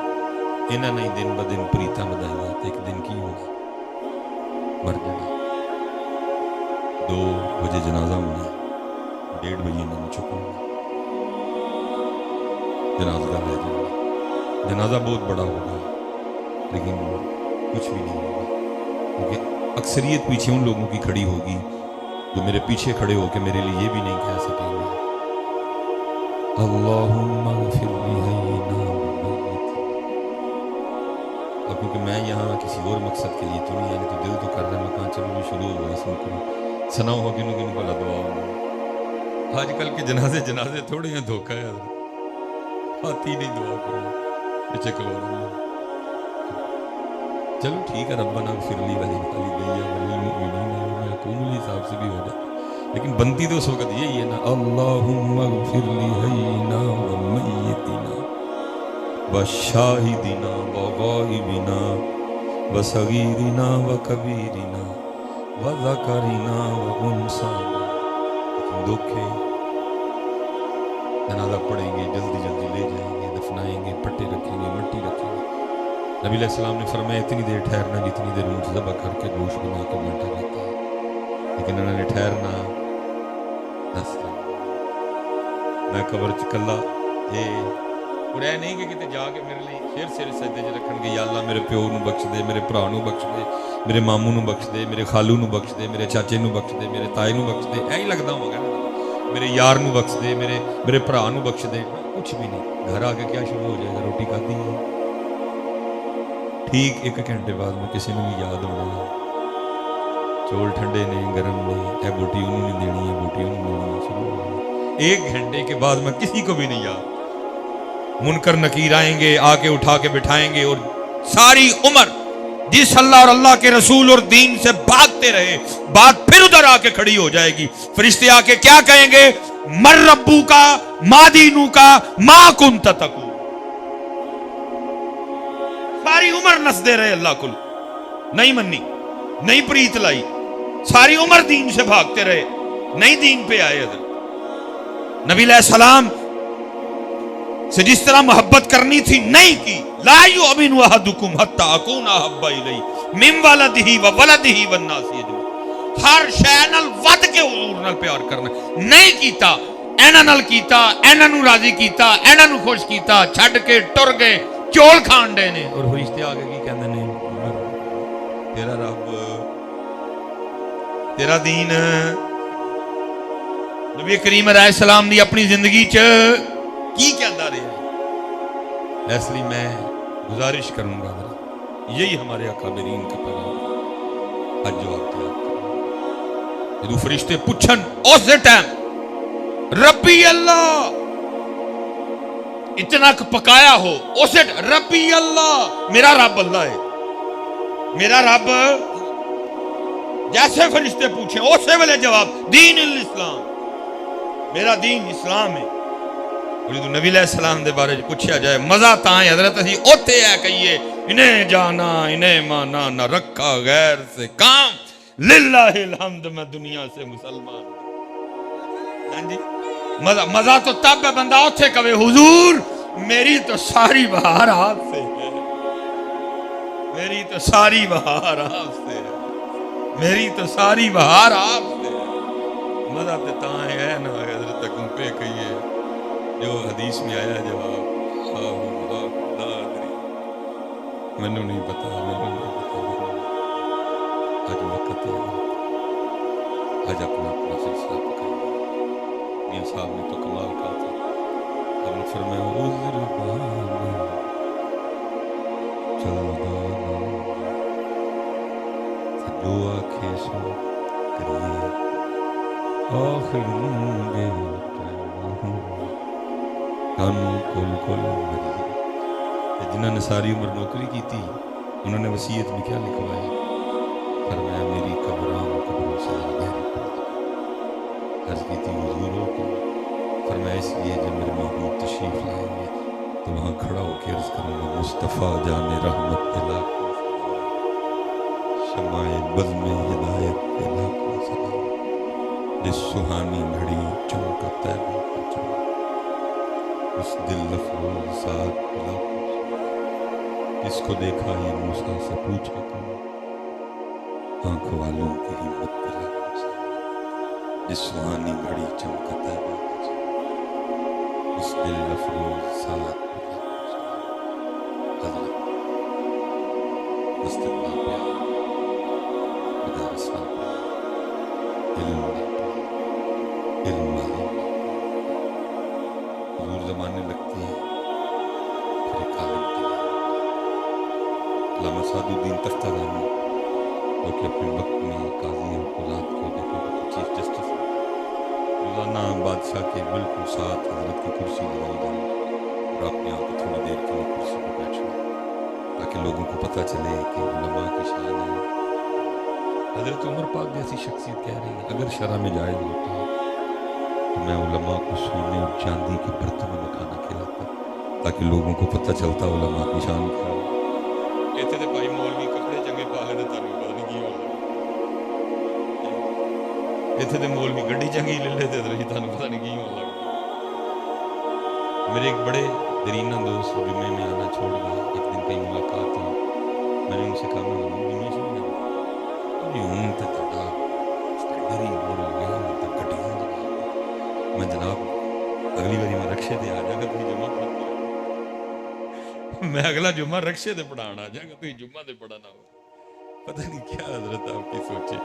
انہاں نہیں دن ب دن پریتاں بدائیاں، تو ایک دن کی ہوگا مر جانا۔ 2 بجے جنازہ ہونا، 1:30 بجے انہوں نے چکنا، جنازہ لے جانا، جنازہ بہت بڑا ہوگا لیکن کچھ بھی نہیں ہوگا، کیونکہ اکثریت پیچھے ان لوگوں کی کھڑی ہوگی جو میرے پیچھے کھڑے ہو کے میرے لیے یہ بھی نہیں کہہ سکیں گے اللہم اغفر لحینا ومیتنا۔ اب کیونکہ میں یہاں کسی اور مقصد کے لیے تو نہیں، یعنی تو دل تو کر رہا ہے، میں کہاں چلو بھی شروع ہو گیا سن کروں سنا ہو کنوں کنوں بلا دعا ہوں۔ آج کل کے جنازے تھوڑے ہیں، دھوکہ ہے، آتی نہیں دعا کرو پیچھے کلو رہا۔ چلو ٹھیک ہے، ربنا اغفر لی ولوالدی وللمؤمنین یوم یقوم الحساب سے بھی ہو جائے، لیکن بنتی تو اس وقت یہی ہے نا، اللہم اغفر لحینا ومیتنا وشاہدنا وغائبنا وصغیرنا وکبیرنا وذکرنا وانثانا۔ لیکن دکھے جنازہ پڑھیں گے، جلدی جلدی لے جائیں گے، دفنائیں گے، پٹے رکھیں گے، مٹی رکھیں گے۔ نبی علیہ السلام نے فرمایا اتنی دیر ٹھہرنا جتنی دیر اونٹ ذبح کر کے گوشت بنا کے بانٹا جاتا ہے، لیکن انہوں نے ٹھہرنا 10 دن۔ میں قبر چکلا اور اے نہیں کہ کتے جا کے میرے لیے پھر سر سجدے چ رکھن گے، یا اللہ میرے پیو نو بخش دے، میرے بھرا نو بخش دے، میرے ماموں نو بخش دے، میرے خالو نو بخش دے، میرے چاچے نو بخش دے، میرے تائے نو بخش دے، ایہی لگدا ہوگا نا، میرے یار نو بخش دے، میرے بھرا نو بخش دے، کچھ بھی نہیں۔ گھر آ کے کیا شروع ہو جائے گا، روٹی کھادی ہے، ٹھیک 1 گھنٹے بعد میں کسی نے بھی یاد ہونا، چول ٹھنڈے نے گرم نے، اے بوٹی انہوں نے دینی ہے، بوٹی انہوں نے دینی ہے، شروع ہو گیا۔ 1 گھنٹے کے بعد میں کسی کو بھی نہیں یاد، منکر نکیر آئیں گے، آ کے اٹھا کے بٹھائیں گے، اور ساری عمر جس اللہ اور اللہ کے رسول اور دین سے بھاگتے رہے، بات پھر ادھر آ کے کھڑی ہو جائے گی۔ فرشتے آ کے کیا کہیں گے؟ مر ربو کا، ما دینو کا، ما کنت تقول۔ ساری عمر نسدے رہے اللہ کو، نہیں منی، نہیں پریت لائی، ساری عمر دین سے بھاگتے رہے، نہیں دین پہ آئے۔ حضرت نبی علیہ السلام سے جس طرح محبت کرنی تھی نہیں کی۔ لا یؤمن احدکم حتی اکون احب الیہ من ولدہ وولدہ والناس اجمعین۔ ہر شے نال ود کے حضور نال پیار کرنا نہیں کیتا، اینا نال کیتا، اینا نو راضی کیتا، اینا نو خوش کیتا، چھڈ کے ٹر گئے، چول کھان ڈے نے۔ اور فرشتے آگے کی کہندے نے، تیرا رب، تیرا دین۔ نبی کریم علیہ السلام دی اپنی زندگی چ کی کہندا رہا؟ اس لیے میں گزارش کروں گا، یہی ہمارے اکابرین کا پیغام آج جو آپ کے جدو فرشتے پوچھن اس ٹائم ربی اللہ اتنا پکایا ہو، اس ربی اللہ، میرا رب اللہ ہے، میرا رب، جیسے فرشتے پوچھیں اسی ویلے جواب، دین الاسلام، میرا دین اسلام ہے۔ اور جدو نبی علیہ السلام دے بارے پوچھا جائے مزہ تاں ہے حضرت اسی اوتھے ہے کہیے، انہیں جانا انہیں مانا نہ رکھا غیر سے کام، للہ الحمد میں دنیا سے مسلمان۔ ہاں جی، مزہ تو تب ہے بندہ اوتھے کہے حضور میری تو ساری بہار آپ سے ہے، میری تو ساری بہار آپ سے ہے، میری تو ساری بہار آپ سے ہے۔ مزہ تو تاں ہے نا حضرت اکم پہ کہیے جو حدیث میں آیا جواب، مینوں نہیں پتا، آج وقت ہے، آج اپنا سلسلہ پکڑا۔ میاں صاحب نے تو کمال کہا تھا، آپ نے فرمایا عذر بانا چودانا جو آنکھیں سو کریے آخر مونگے کانوں کول کول مریے۔ جنہوں نے ساری عمر نوکری کی تھی انہوں نے وصیت میں کیا لکھوایا؟ فرمایا میری قبران قبروں سے گہری پڑ گئی۔ عرض کی تھی حضوروں کو، فرمایا اس لیے جب میرے محبوب تشریف لائیں گے تو وہاں کھڑا ہو کے عرض کروں گا، مصطفیٰ جان رحمت پہ لاکھوں سلام، شمع بزم ہدایت پہ لاکھوں سلام، جس سہانی گھڑی چمکا طیبہ کا چمک، اس دل افروز ذات پہ لاکھوں سلام، جس کو دیکھا یہ موسیٰ سے پوچھا کرو، آنکھ والوں کی ہمت پہ لاکھوں سلام، جس سہانی گھڑی چمکا طیبہ کا چمک، اس دل افروز ذات پہ لاکھوں سلام۔ حضرت مستقبل پہ مدارس نہ پڑھا، علم نہ پڑھا، علم نہ حضور زمانے لگتے ہیں، پھر ایک عالم کے لیے علامہ سعد الدین تختازانی جو کہ اپنے وقت میں قاضی اور قضات کے عہدے پہ چیف جسٹس ہیں، روزانہ بادشاہ کے بالکل ساتھ حضرت کی کرسی لگائی جائے اور آپ یہاں پہ تھوڑی دیر کے لیے کرسی پہ بیٹھیں تاکہ لوگوں کو پتہ چلے کہ علماء کی شان ہے۔ حضرت عمر پاک جیسی شخصیت کہہ رہی ہے اگر شرع میں جائز ہوتا تو میں علماء کو سونے اور چاندی کے برتنوں میں کھانا کھلاتا تاکہ لوگوں کو پتہ چلتا علماء کی شان کیا ہے۔ اتنے تو بھائی مولوی کپڑے چنگے پا لے تو تمہیں پتہ نہیں کی ہوگا، اتنے تو مولوی گڈی چنگی لے لے تو تمہیں پتہ نہیں کی ہوگا۔ میرے ایک بڑے درینہ دوست جمعے میں آنا چھوڑ گئے، ایک دن کہیں ملاقات ہوئی، میں نے ان سے کہا میں جمعے سے نہیں ہوں تو تھوڑا اسٹینڈر ہی اور ہو گیا ہوں تو گڈیاں جناب میں جناب اگلی باری میں رکشے دے آ جا گا تھی جمعہ پڑھ میں اگلا جمعہ رکشے دے پڑھانا آ جا گا تھی جمعہ دے پڑھانا ہو۔ پتہ نہیں کیا حضرت آپ کی سوچے،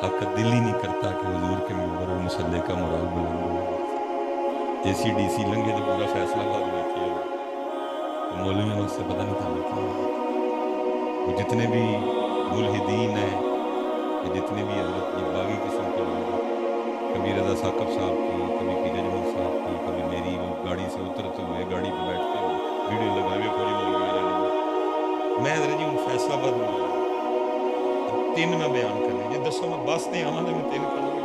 آپ کا دل ہی نہیں کرتا کہ حضور کے منبر اور مصلی کا مرال بلند ہو، اے سی ڈی سی لنگے تو پورا فیصلہ باد میں کیا مولویوں سے پتہ نہیں تھا کیا وہ جتنے بھی ملحدین ہیں کہ جتنے بھی حضرت یہ باغی قسم کے لوگ ہیں، کبھی رضا ثاقب صاحب کی، کبھی پیر اجمل صاحب کی، کبھی میری وہ گاڑی سے اترتے ہوئے گاڑی پہ بیٹھتے ہوئے ویڈیو لگائے ہوئے پوری مولوی والی میں حضرت جی ہوں فیصلہ باد میں اب تین میں بیان کرنے جی دسو میں بس دے آواں میں تین کروں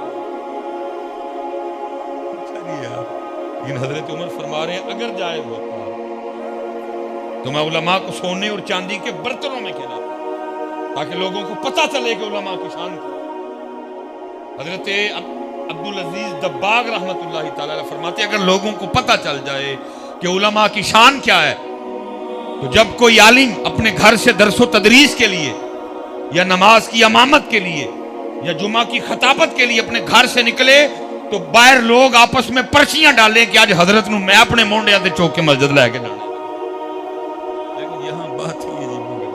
لیکن حضرت عمر فرما رہے ہیں اگر جائز ہوتا تو میں علماء کو سونے اور چاندی کے برتنوں میں کھلاتا تاکہ لوگوں کو پتہ چلے کہ علماء کی شان کی۔ حضرت عبدالعزیز دباغ رحمۃ اللہ تعالی علیہ فرماتے ہیں اگر لوگوں کو پتہ چل جائے کہ علماء کی شان کیا ہے تو جب کوئی عالم اپنے گھر سے درس و تدریس کے لیے یا نماز کی امامت کے لیے یا جمعہ کی خطابت کے لیے اپنے گھر سے نکلے تو باہر لوگ آپس میں پرچیاں ڈالیں کہ آج حضرت نو میں اپنے مونڈے تے چوک کے مسجد لے کے جانا۔ لیکن یہاں بات ہی عجیب ہو گئی،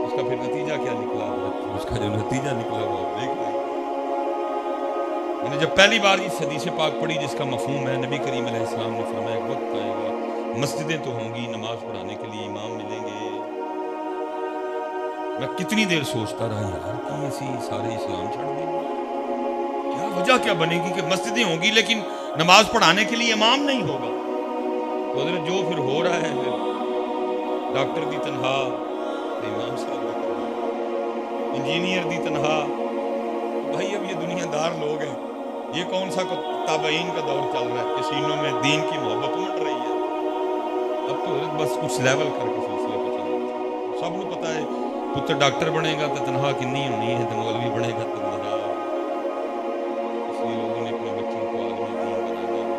اس کا پھر نتیجہ کیا نکلا؟ اس کا جو نتیجہ نکلا وہ آپ دیکھ رہے ہیں۔ میں نے جب پہلی بار اس حدیث پاک پڑھی جس کا مفہوم ہے نبی کریم علیہ السلام نے فرمایا ایک وقت آئے گا مسجدیں تو ہوں گی، نماز پڑھانے کے لیے امام ملیں گے، میں کتنی دیر سوچتا رہا یار کہ ایسی سارے اسلام چھڑ دیں گے، کیا وجہ کیا بنے گی کہ مسجدیں ہوں گی لیکن نماز پڑھانے کے لیے امام نہیں ہوگا؟ تو حضرت جو پھر ہو رہا ہے پھر ڈاکٹر دی تنہا امام صاحب انجینئر دی تنہا، بھائی اب یہ دنیا دار لوگ ہیں، یہ کون سا تابعین کا دور چل رہا ہے کہ سینوں میں دین کی محبت مٹ رہی ہے؟ اب تو حضرت بس کچھ لیول کر کے سلسلے پہ چل سب کو پتہ ہے پتر ڈاکٹر بنے گا تو تنہا کنی ہونی ہے تو مولوی بنے گا تو تنہا، اس لیے لوگوں نے اپنے بچوں کو عالم دین بنانا۔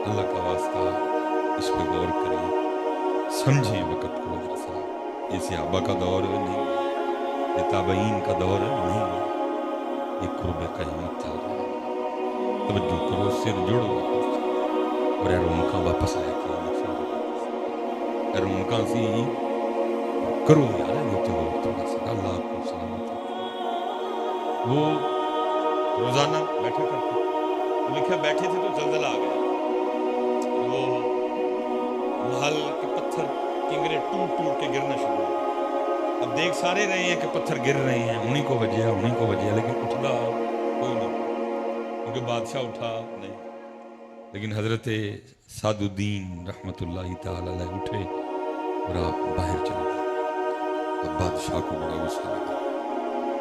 اللہ کا واسطہ اس پہ غور کریں، سمجھیں وقت کو ذرا، یہ صحابہ کا دور نہیں، یہ تابعین کا دور نہیں، یہ قرب قیامت چل رہا ہے، توجہ کرو، سر جڑو واپس اور اے رونقاں واپس لے کے اے رونقاں سی کرو یار یہ تو تھوڑا سا اللہ آپ کو سلامت رکھے۔ وہ روزانہ بیٹھا کرتے وہ لکھا بیٹھے تھے تو زلزلہ آ گیا، وہ محل کے پتھر کنگرے ٹوٹ ٹوٹ کے گرنا شروع ہو، اب دیکھ سارے رہے ہیں کہ پتھر گر رہے ہیں، انہی کو وجہ لیکن اٹھتا کوئی نہیں کیونکہ بادشاہ اٹھا نہیں، لیکن حضرت سعد الدین رحمۃ اللہ تعالی علیہ اٹھے اور آپ باہر چلے گئے۔ اب بادشاہ کو بڑا غصہ لگا،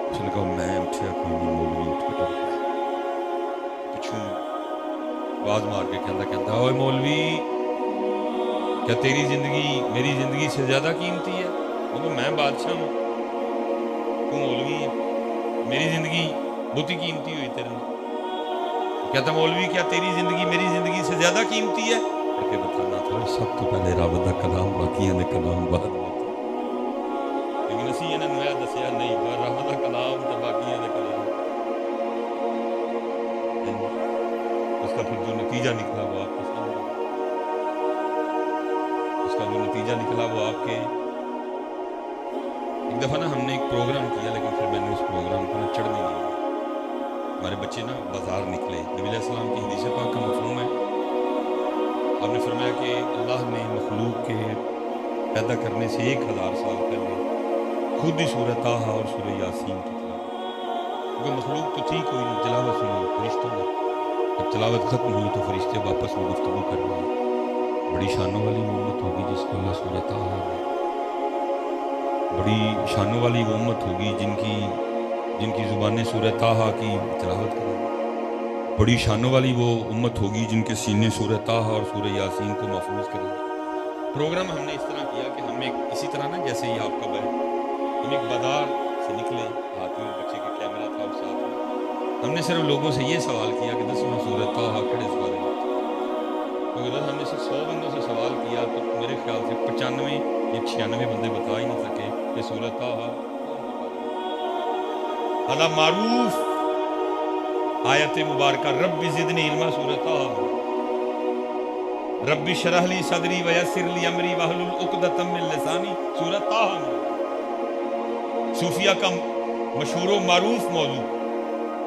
اس نے کہا میں اٹھیا کوئی نہیں، مولوی اٹھ کے ٹر گیا، پچھوں آواز مار کے کہتا اوے مولوی کیا تیری زندگی میری زندگی سے زیادہ قیمتی ہے؟ میں بادشاہ ہوں تو مولوی ہے، میری زندگی بہت ہی قیمتی ہوئی تیرے میں، کہتا مولوی کیا تیری زندگی میری زندگی سے زیادہ قیمتی ہے؟ کہ بتانا تھا سب تو پہلے رب دا کلام باقیاں دے کلام بعد لیکن اسی انہاں نوں یہ دسیا نہیں رب دا کلام تے باقیاں دے کلام، اس کا پھر جو نتیجہ نکلا وہ آپ کے سامنے، اس کا جو نتیجہ نکلا وہ آپ کے، ایک دفعہ نا ہم نے ایک پروگرام کیا لیکن پھر میں نے اس پروگرام کو نا چڑھنے نہیں دیا، ہمارے بچے نا بازار نکلے، نبی علیہ السلام کی حدیث پاک کا مفہوم ہے، آپ نے فرمایا کہ اللہ نے مخلوق کے پیدا کرنے سے 1000 سال پہلے خود ہی سورہ طٰہٰ اور سورہ یاسین کی تلاوت، کیونکہ مخلوق تو تھی کوئی نہیں، تلاوت سنی فرشتوں نے، جب تلاوت ختم ہوئی تو فرشتے واپس میں گفتگو کر رہے ہیں۔ بڑی شانوں والی وہ امت ہوگی جس کو اللہ سورہ طٰہٰ میں، بڑی شانوں والی وہ امت ہوگی جن کی زبانیں سورہ طٰہٰ کی تلاوت کریں، بڑی شانوں والی وہ امت ہوگی جن کے سینے سورہ طٰہٰ اور سورہ یاسین کو محفوظ کریں گے۔ پروگرام ہم نے اس طرح کیا کہ ہم ایک اسی طرح نا جیسے یہ آپ کا بیت، ہم ایک بازار سے نکلے، ہاتھ میں بچے کا کیمرہ تھا اور ساتھ میں ہم نے صرف لوگوں سے یہ سوال کیا کہ 10واں سورہ طٰہٰ کھڑے سوارے میں، کیونکہ ہم نے صرف 100 بندوں سے سوال کیا تو میرے خیال سے 95 یا 96 بندے بتا ہی نہیں سکے کہ سورہ طٰہٰ اعلیٰ معروف آیت مبارکہ رب زدنی علما سورہ طٰہٰ، رب اشرح لی صدری ویسر لی امری واحلل عقدۃ من لسانی سورہ طٰہٰ میں صوفیہ کا مشہور و معروف موضوع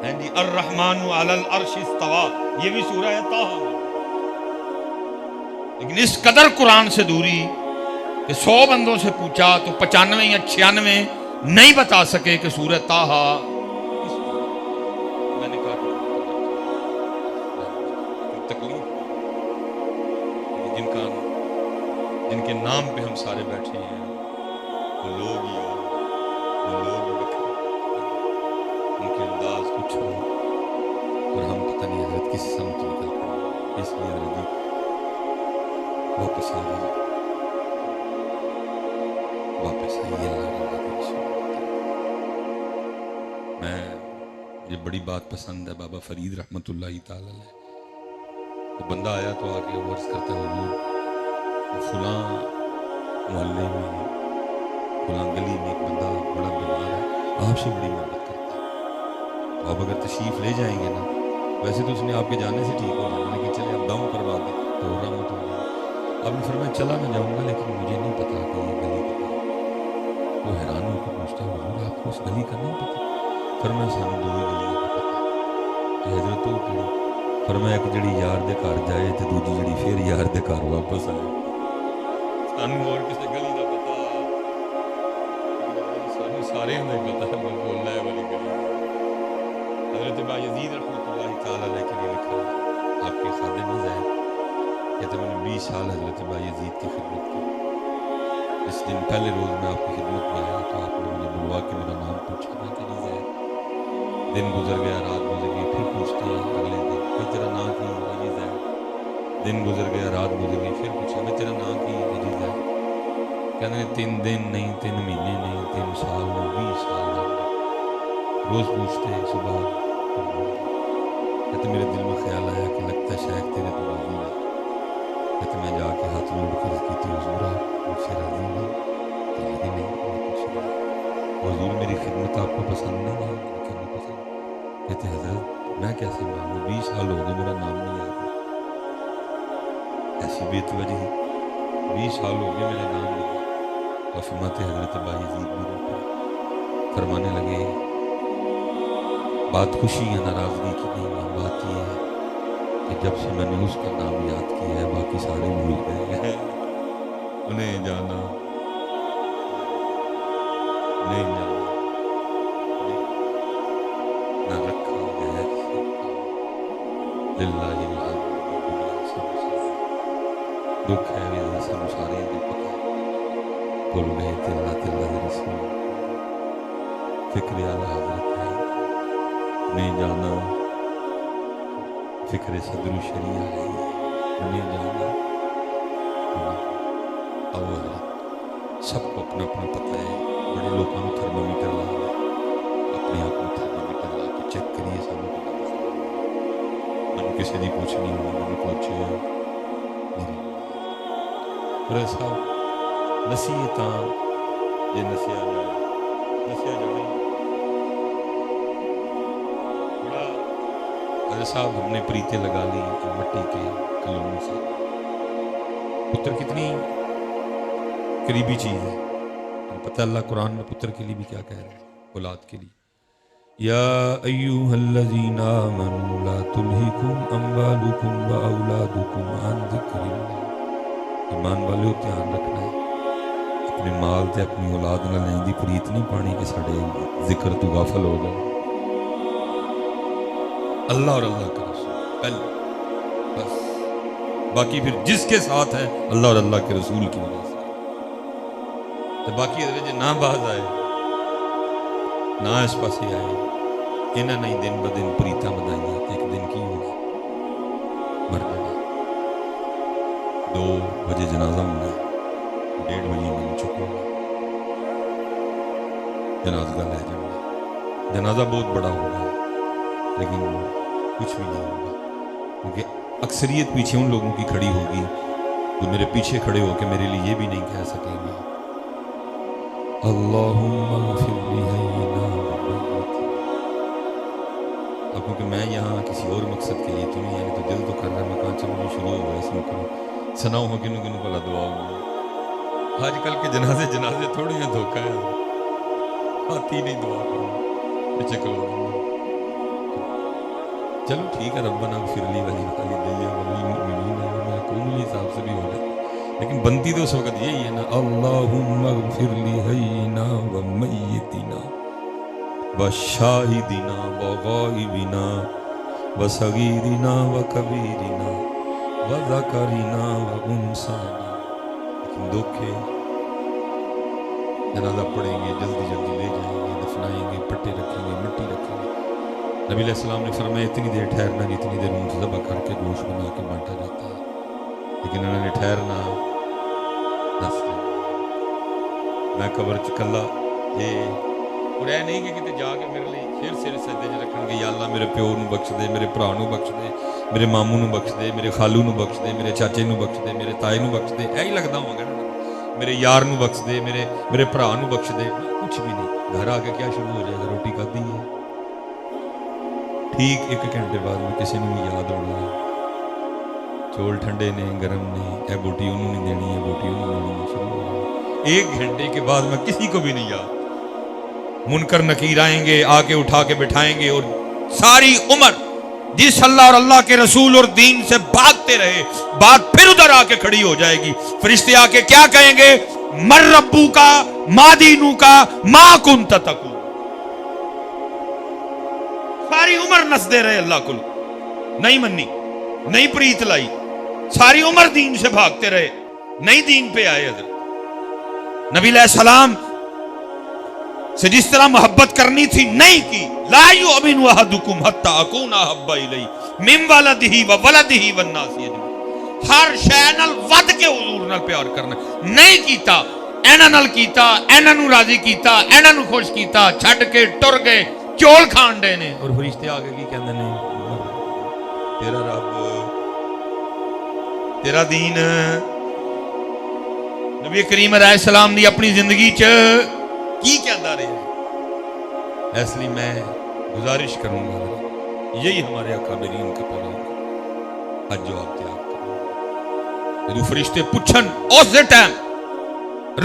ہے جی، الرحمن علی العرش استویٰ، یہ بھی سورہ طٰہٰ میں، لیکن اس قدر قرآن سے دوری کہ 100 بندوں سے پوچھا تو 95 یا 96 نہیں بتا سکے کہ سورہ طٰہٰ، میں نے کہا تکلیف جن کے نام پہ ہم سارے بیٹھے ہیں وہ لوگ ہی ہو، وہ لوگ بکھرے، ان کے انداز کچھ ہو اور ہم پتہ نہیں حضرت کس سمت نکل کر، اس لیے حضرت واپس آئیے، واپس آئیے اللہ کی۔ میں یہ بڑی بات پسند ہے بابا فرید رحمۃ اللہ تعالی علیہ، تو بندہ آیا تو آ کے عرض کرتا ہے حضور فلاں محلے میں فلاں گلی میں ایک بندہ بڑا بیمار ہے، آپ سے بڑی محبت کرتا ہے، تو آپ اگر تشریف لے جائیں گے نا، ویسے تو اس نے آپ کے جانے سے ٹھیک ہو جانا، لیکن چلے آپ دم کروا دیں تو رحمت ہو جائے۔ آپ نے فرمایا چلا میں جاؤں گا لیکن مجھے نہیں پتا کہ یہ گلی کا ہے۔ وہ حیران ہو کے پوچھتا ہے حضور آپ کو اس گلی کا نہیں پتا؟ فرمایا سانو 2 گلیاں کا پتا ہے کہ حضرت وہ کہڑی؟ فرمایا ایک جڑی یار دے گھر جائے تے دوجی جڑی پھر یار دے گھر واپس آئے۔ سانو اور کسی گلی کا پتا، سانو سارے ہمیں پتا ہے، میں بولنا ہے والی گلی۔ حضرت بایزید رحمۃ اللہ تعالی علیہ کے لیے لکھا ہے، آپ کے خادم نہیں زید کہتے میں نے 20 سال حضرت بایزید کی خدمت کی۔ اس دن پہلے روز میں آپ کی خدمت میں آیا تو آپ نے مجھے بلوا کے میرا نام پوچھا، میں کہ نہیں زید، دن گزر گیا، رات گزر گئی، پھر پوچھتے ہیں اگلے دن میں تیرا نام کی ہے زید، دن گزر گیا، رات گزر گئی، پھر پوچھا میں تیرا نام کی ہے زید، کہتے ہیں 3 دن نہیں، 3 مہینے نہیں، 3 سال نہیں، 20 سال نہیں، روز پوچھتے ہیں صبح، کہتے میرے دل میں خیال آیا کہ لگتا ہے شاید تیرے تو راضی ہے، کہتے میں جا کے ہاتھ جوڑ کر کی تھی حضور آپ مجھ سے راضی نہیں؟ تو لگے نہیں، کچھ نہیں، حضور میری خدمت آپ کو پسند نہیں ہے؟ کیا نہیں پسند؟ کہتے حضرت میں کیسے مانوں، 20 سال ہو گئے میرا نام نہیں یاد، ایسی بے توجہی، 20 سال ہو گئے میرا نام نہیں۔ اور فرماتے حضرت بایزید بھی رو پڑے، فرمانے لگے بات خوشی یا ناراضگی کی نہیں ہے، بات یہ ہے کہ جب سے میں نے اس کا نام یاد کیا ہے باقی سارے بھول گئے ہیں، انہیں جانا نہیں جانا نہ رکھا ہے للہ الحمد دکھ ہے بھی سب سارے دکھ بھول گئے تلہ رسول فکر اعلیٰ حضرت ہے نہیں جانا، فکر صدر و شریعہ ہے نہیں جانا، اب حضرت سب کو اپنا اپنا پتہ ہے، بڑے لوگوں نے تھرمامیٹر لا اپنے آپ میں تھرمامیٹر لا کے چیک کریے سب میں کسی دی پوچھنی ہوئی، میں نے پوچھے میرے صاحب نصیحتاں یہ نسیا جڑی بڑا حضرت صاحب ہم نے پریتیں لگا لی مٹی کے کلموں سے، پتر کتنی قریبی چیز ہے، پتہ اللہ قرآن میں پتر کے لیے بھی کیا کہہ رہا ہے، اولاد کے لیے، یا ایھا الذین آمنوا لا تلہکم اموالکم واولادکم عن ذکر اللہ، ایمان والے دھیان رکھنا ہے اپنے مال تے اپنی اولاد نال ایندی پریت نہیں پانی کہ ساڈے ذکر تو غافل ہو جائے. اللہ اور اللہ کا رسول پہلے بس، باقی پھر جس کے ساتھ ہے اللہ اور اللہ کے رسول کی وجہ سے. تو باقی ادھر نہ باز آئے نہ اس پاس آئے انہاں نہیں دن ب دن پریتاں بدائیاں. ایک دن کی ہوگا مر جانا. 2 بجے جنازہ ہونا، 1:30 بجے میں چکا جنازہ لے جانا. جنازہ بہت بڑا ہوگا لیکن کچھ بھی نہیں ہوگا، کیونکہ اکثریت پیچھے ان لوگوں کی کھڑی ہوگی جو میرے پیچھے کھڑے ہو کے میرے لیے یہ بھی نہیں کہہ سکیں گے اللہم اغفر لحینا ومیتنا. اب کیونکہ میں یہاں کسی اور مقصد کے لیے تو نہیں، یعنی تو دل تو کر رہا ہے میں کہاں چلو نہیں شروع ہوا اس میں کرو سناؤ ہو کنوں کنوں بلا دعا ہوں. آج کل کے جنازے تھوڑی ہیں، دھوکہ ہے آتی نہیں دعا کرو پیچھے کرو. چلو ٹھیک ہے ربنا اغفر لی ولوالدی والمؤمنین وما یقوم الحساب سے بھی ہو جائے، لیکن بنتی تو اس وقت یہی ہے نا اللہم اغفر لحینا ومیتنا وشاہدنا وغائبنا وصغیرنا وکبیرنا وذکرنا وانثانا. لیکن دھوکے جنازہ پڑھیں گے جلدی جلدی لے جائیں گے، دفنائیں گے، پٹے رکھیں گے، مٹی رکھیں گے. نبی علیہ السلام نے فرمایا اتنی دیر ٹھہرنا جتنی دیر اونٹ ذبح کر کے گوشت بنا کے بانٹا جاتا ہے، لیکن انہوں نے ٹھہرنا 10 دن. میں قبر چکلا یہ اور اے نہیں کہ کتے جا کے میرے لیے پھر سر سجدے چ رکھن گے یا اللہ میرے پیو نو بخش دے، میرے بھرا نو بخش دے، میرے ماموں نو بخش دے، میرے خالو نو بخش دے، میرے چاچے نو بخش دے، میرے تائے نو بخش دے. ایہی لگدا ہوں گا نا میرے یار نو بخش دے، میرے بھرا نو بخش دے. کچھ بھی نہیں. گھر آ کے کیا شروع ہو جائے گا؟ روٹی کھادی ہے. ٹھیک 1 گھنٹے بعد میں کسی نے بھی یاد ہونا چول ٹھنڈے نے گرم نے، اے بوٹی انہوں نے دینی ہے، بوٹی انہوں نے دینی ہے. شروع ہو جائے 1 گھنٹے کے بعد میں کسی کو بھی نہیں یاد. منکر نکیر آئیں گے، آ کے اٹھا کے بٹھائیں گے اور ساری عمر جس اللہ اور اللہ کے رسول اور دین سے بھاگتے رہے بات پھر ادھر آ کے کھڑی ہو جائے گی. فرشتے آ کے کیا کہیں گے؟ مر ربو کا ما دینو کا ما کنت تقول. ساری عمر نسدے رہے اللہ کو نہیں منی، نہیں پریت لائی، ساری عمر دین سے بھاگتے رہے، نہیں دین پہ آئے. حضرت نبی علیہ السلام سے جس طرح محبت کرنی تھی نہیں کی. لا یؤمن احدکم حتی اکون احب الیہ من ولدہ وولدہ والناس اجمعین. ہر شے نال ود کے حضور نال پیار کرنا نہیں کیتا. اینا نال کیتا، اینا نو راضی کیتا، اینا نو خوش کیتا، چھڈ کے ٹر گئے چول کھان دے نے. اور فرشتے آگے کی کہندے نے تیرا رب تیرا دین. نبی کریم علیہ السلام دی اپنی زندگی چ کی کہندا رہے. اس لیے میں گزارش کروں گا یہی ہمارے اکابرین کا پیغام آج جو آپ تیار کریں. جب فرشتے پوچھن اس ٹائم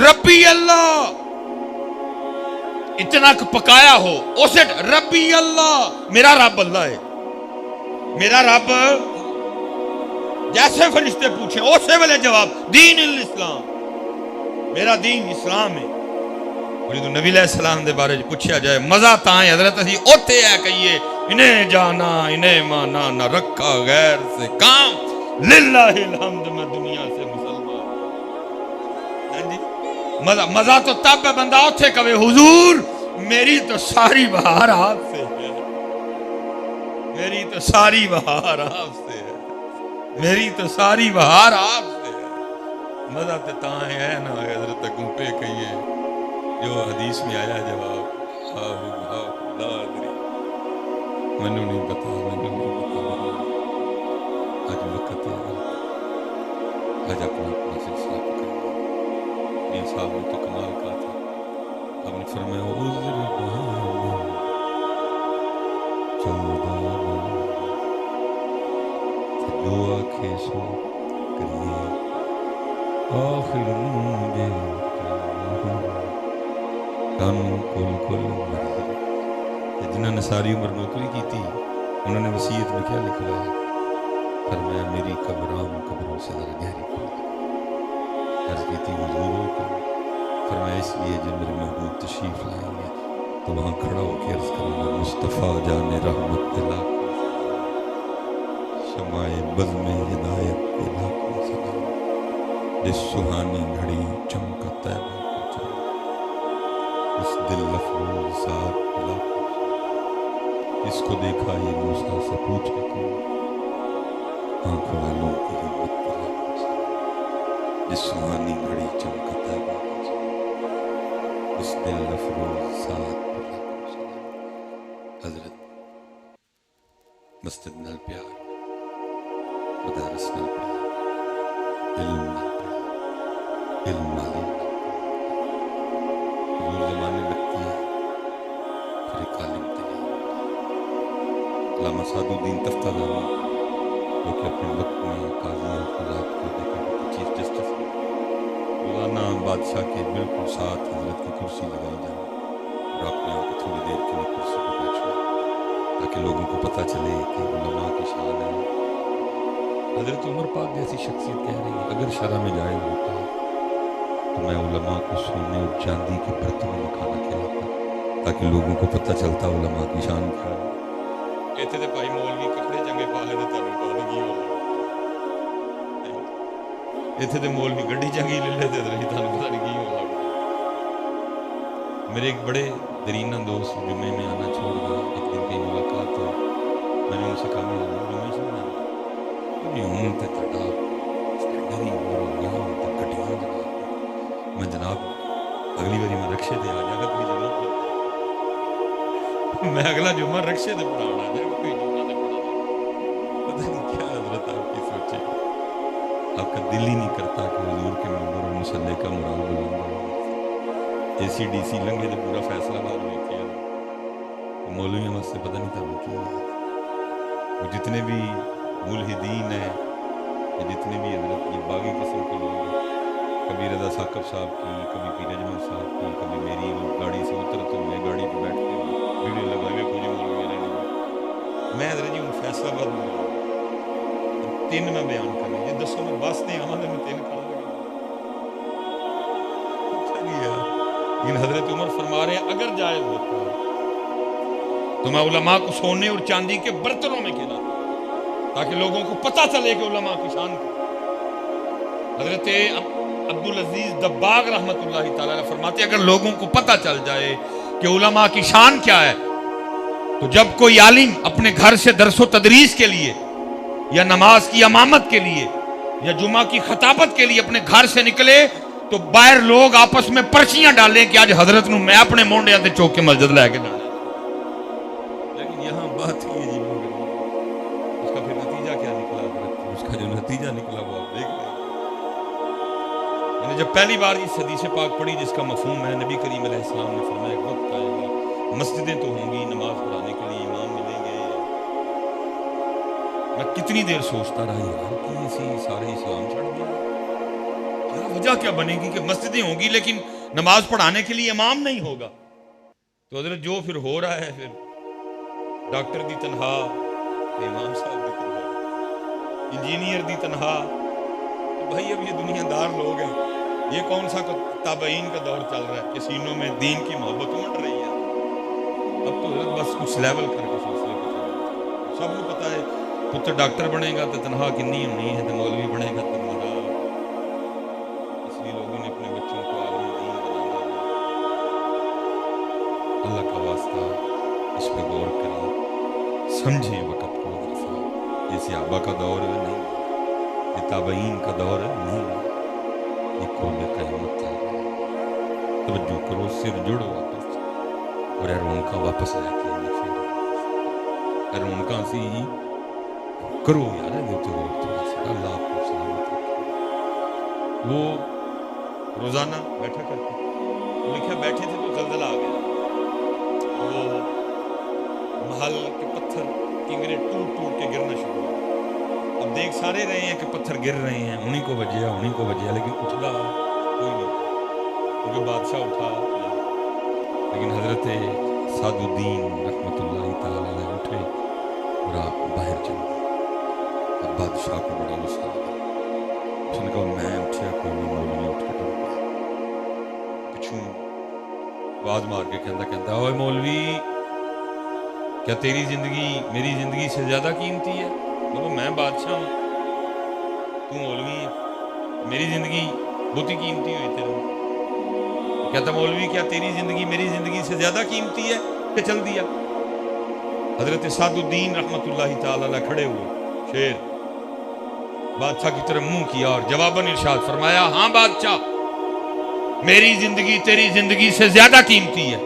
ربی اللہ اتنا پکایا ہو اس ربی اللہ میرا رب اللہ ہے، میرا رب جیسے فرشتے پوچھیں اسی ویلے جواب دین الاسلام، میرا دین اسلام ہے. اور جو نبی علیہ السلام دے بارے پوچھا جائے مزہ تاں حضرت اسی اوتے ہے کہیے انہیں جانا انہیں مانا نہ رکھا غیر سے کام للہ الحمد میں دنیا سے مسلمان. مزہ تو تب ہے بندہ اوتے کہے حضور میری تو ساری بہار آپ سے ہے، میری تو ساری بہار آپ سے ہے، میری تو ساری بہار آپ سے ہے. مزہ تو تاں ہے نا حضرت گھوپے کہیے جو حدیث میں آیا جواب لا ادری منو نہیں پتا آج وقت ہے آج اپنا سلسلہ پکڑ. یہ صاحب نے تو کمال کہا تھا. آپ نے فرمایا عذر بہانا 14 جو آنکھیں سو کریے آخر مجھے کانوں کل کل مرضی. جنہوں نے ساری عمر نوکری کی تھی انہوں نے وصیت میں کیا لکھوایا؟ فرمایا میری قبر عام قبروں سے ذرا گہری کھود. عرض کی تھی حضور ہو کر فرمایا اس لیے جب میرے محبوب تشریف لائیں گے تو وہاں کھڑا ہو کے عرض کروں گا مصطفیٰ جان رحمت دلا شمع بزم ہدایت دلا کو سلام جس سہانی گھڑی چمکا طیبہ کو چلا اس دل افروز ذات دلا کو جس کو دیکھا یہ موسیٰ سے پوچھے کون آنکھ والوں کی ہمت دلا کو سلام جس سہانی گھڑی چمکا طیبہ کو چلا اس دل افروز ذات دلا کو سلام حضرت مسجد نال پیار مدارس نال پیار علم نال پیار علم والی حضور زمانے لگتی ہے پھر ایک عالم تیار علامہ سعد الدین تفتازانی جو کہ اپنے وقت میں قاضی اور قضات کو دیکھا کہ چیف جسٹس روزانہ بادشاہ کے بالکل ساتھ حضرت کی کرسی لگائی جائے اور آپ نے آ کے تھوڑی دیر کے لیے کرسی پہ بیٹھنا تاکہ لوگوں کو پتہ چلے کہ علماء کی شان ہے. حضرت عمر پاک جیسی شخصیت کہہ رہی ہے اگر شرع میں جائز ہوتا تو میں علماء کو سونے اور چاندی کے برتنوں میں کھانا کھلاتا تاکہ لوگوں کو پتہ چلتا علماء کی شان کیا ہے. کہتے تھے بھائی مولوی کپڑے چنگے پا لے تو پتا کی ہو اتنے تو مولوی گڈی چنگی لے لے تو پتا نہیں کی ہو. میرے ایک بڑے درینہ دوست جمعے میں آنا چھوڑ گیا ایک دن کی ملاقات ہو میں نے ان سے کہا میں جمعے سے نہیں ہوں تو تھا اسٹینڈر ہی عمر ہو گیا ہوں تو گڈیاں جناب میں جناب اگلی باری میں رکشے دے آ جائے گا کوئی جمعہ میں اگلا جمعہ رکشے دے پڑھانا آ جائے گا کوئی جمعہ دے پڑھانا پتہ نہیں کیا حضرت آپ کی سوچے آپ کا دل ہی نہیں کرتا کہ حضور کے ممبر اور مسلح کا مرال بلند ہو. اے سی ڈی سی لنگے تو پورا فیصلہ باد میں کیا مولویوں واسطے پتہ نہیں تھا وہ کیا وہ جتنے بھی ملحدین ہیں یا جتنے بھی حضرت یہ باغی قسم کے لوگ ہیں کبھی رضا ثاقب صاحب کی کبھی پیر اجمل صاحب کی کبھی میری وہ گاڑی سے اترتے ہوئے گاڑی پہ بیٹھتے ہوئے ویڈیو لگا کے کچھ مولوی نے میں حضرت جی ہوں فیصلہ باد میں تین میں بیان کر رہا یہ دسو میں بس نہیں آواں میں تین کھڑا لگا لیکن حضرت عمر فرما رہے ہیں اگر جائز ہوتا تو میں علماء کو سونے اور چاندی کے برتنوں میں کھلاتا تاکہ لوگوں کو پتہ چلے کہ علماء کی شان کی. حضرت عبدالعزیز دباغ رحمت اللہ تعالیٰ نے فرماتے اگر لوگوں کو پتہ چل جائے کہ علماء کی شان کیا ہے تو جب کوئی عالم اپنے گھر سے درس و تدریس کے لیے یا نماز کی امامت کے لیے یا جمعہ کی خطابت کے لیے اپنے گھر سے نکلے تو باہر لوگ آپس میں پرچیاں ڈالیں کہ آج حضرت نو میں اپنے مونڈیاں تے چوک کے مسجد لے کے جانا. لیکن یہاں بات ہی عجیب ہو گئی اس کا پھر نتیجہ کیا نکلا حضرت اس کا جو نتیجہ نکلا وہ آپ دیکھ لیں. میں نے جب پہلی بار اس حدیث پاک پڑھی جس کا مفہوم ہے نبی کریم علیہ السلام نے فرمایا ایک وقت آئے گا مسجدیں تو ہوں گی نماز پڑھانے کے لیے امام ملیں گے. میں کتنی دیر سوچتا رہا یار کہ اسی سارے اسلام چھڑ دیا کیا وجہ کیا بنے گی کہ مسجدیں ہوں گی لیکن نماز پڑھانے کے لیے امام نہیں ہوگا. تو حضرت جو پھر ہو رہا ہے پھر ڈاکٹر دی تنہا امام صاحب دی تنہا انجینئر دی تنہا بھائی اب یہ دنیا دار لوگ ہیں یہ کون سا تابعین کا دور چل رہا ہے کہ سینوں میں دین کی محبت امڑ رہی ہے. اب تو حضرت بس کچھ لیول کر کے سلسلے کو سب کو پتا ہے پتر ڈاکٹر بنے گا تو تنہا کنی ہونی ہے تو مولوی بنے گا تو مرا. اس لیے لوگوں نے اپنے بچوں کو عالم دین بنانا اللہ کا واسطہ اس پہ غور کریں سمجھیں وقت کو یہ صحابہ کا دور نہیں یہ تابعین کا دور نہیں یہ قرب قیامت ہے. توجہ کرو سر جڑو واپس اور رونقاں واپس لے کے پھر رونقاں سی کرو یار تھوڑا سا اللہ آپ کو سلامت رکھے. وہ روزانہ بیٹھا کرتے لکھا بیٹھے تھے تو زلزلہ آ گیا وہ محل کے پتھر کنگرے ٹوٹ ٹوٹ کے گرنا شروع ہو. اب دیکھ سارے رہے ہیں کہ پتھر گر رہے ہیں انہیں کو بجیا لیکن اٹھا کوئی نہیں کیونکہ بادشاہ اٹھا لیکن حضرت سعد الدین رحمت اللہ تعالی علیہ اٹھے اور آپ باہر چل گئے. اب بادشاہ کو بڑا غصہ آیا اس نے کہا میں اٹھیا کوئی نہیں مولوی اٹھ کے ٹر گیا. کچھ پچھوں آواز مار کے کہتا اوے مولوی کیا تیری زندگی میری زندگی سے زیادہ قیمتی ہے؟ بولو میں بادشاہ ہوں تو مولوی ہے، میری زندگی بہت ہی قیمتی ہوئی تیرے، کہتا مولوی کیا تیری زندگی میری زندگی سے زیادہ قیمتی ہے؟ کہ چل دیا۔ حضرت سعد الدین رحمت اللہ تعالی علیہ کھڑے ہوئے، شیر بادشاہ کی طرف منہ کیا اور جواباً ارشاد فرمایا ہاں بادشاہ، میری زندگی تیری زندگی سے زیادہ قیمتی ہے،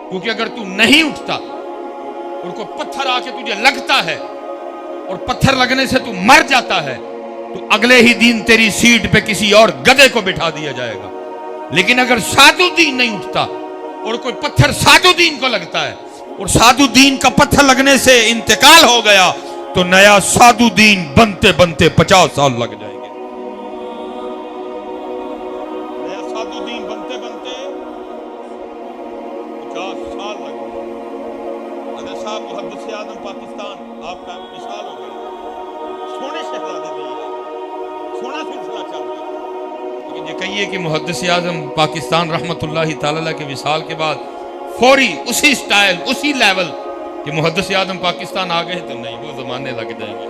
کیونکہ اگر تو نہیں اٹھتا اور کوئی پتھر آ کے تجھے لگتا ہے اور پتھر لگنے سے تو مر جاتا ہے تو اگلے ہی دن تیری سیٹ پہ کسی اور گدھے کو بٹھا دیا جائے گا، لیکن اگر سعد الدین نہیں اٹھتا اور کوئی پتھر سعد الدین کو لگتا ہے اور سعد الدین کا پتھر لگنے سے انتقال ہو گیا تو نیا سعد الدین بنتے بنتے 50 سال لگ جائیں گے، نیا سعد الدین بنتے بنتے 50 سال لگ گئے۔ حضرت صاحب محدث اعظم پاکستان آپ کا مثال ہو گئی، سونے شہزادے دی سونا سلسلہ چل رہا، لیکن یہ کہیے کہ محدث اعظم پاکستان رحمت اللہ تعالی کے وصال کے بعد فوری اسی سٹائل اسی لیول کہ محدث اعظم پاکستان آ گئے تو نہیں، وہ زمانے لگ جائیں گے،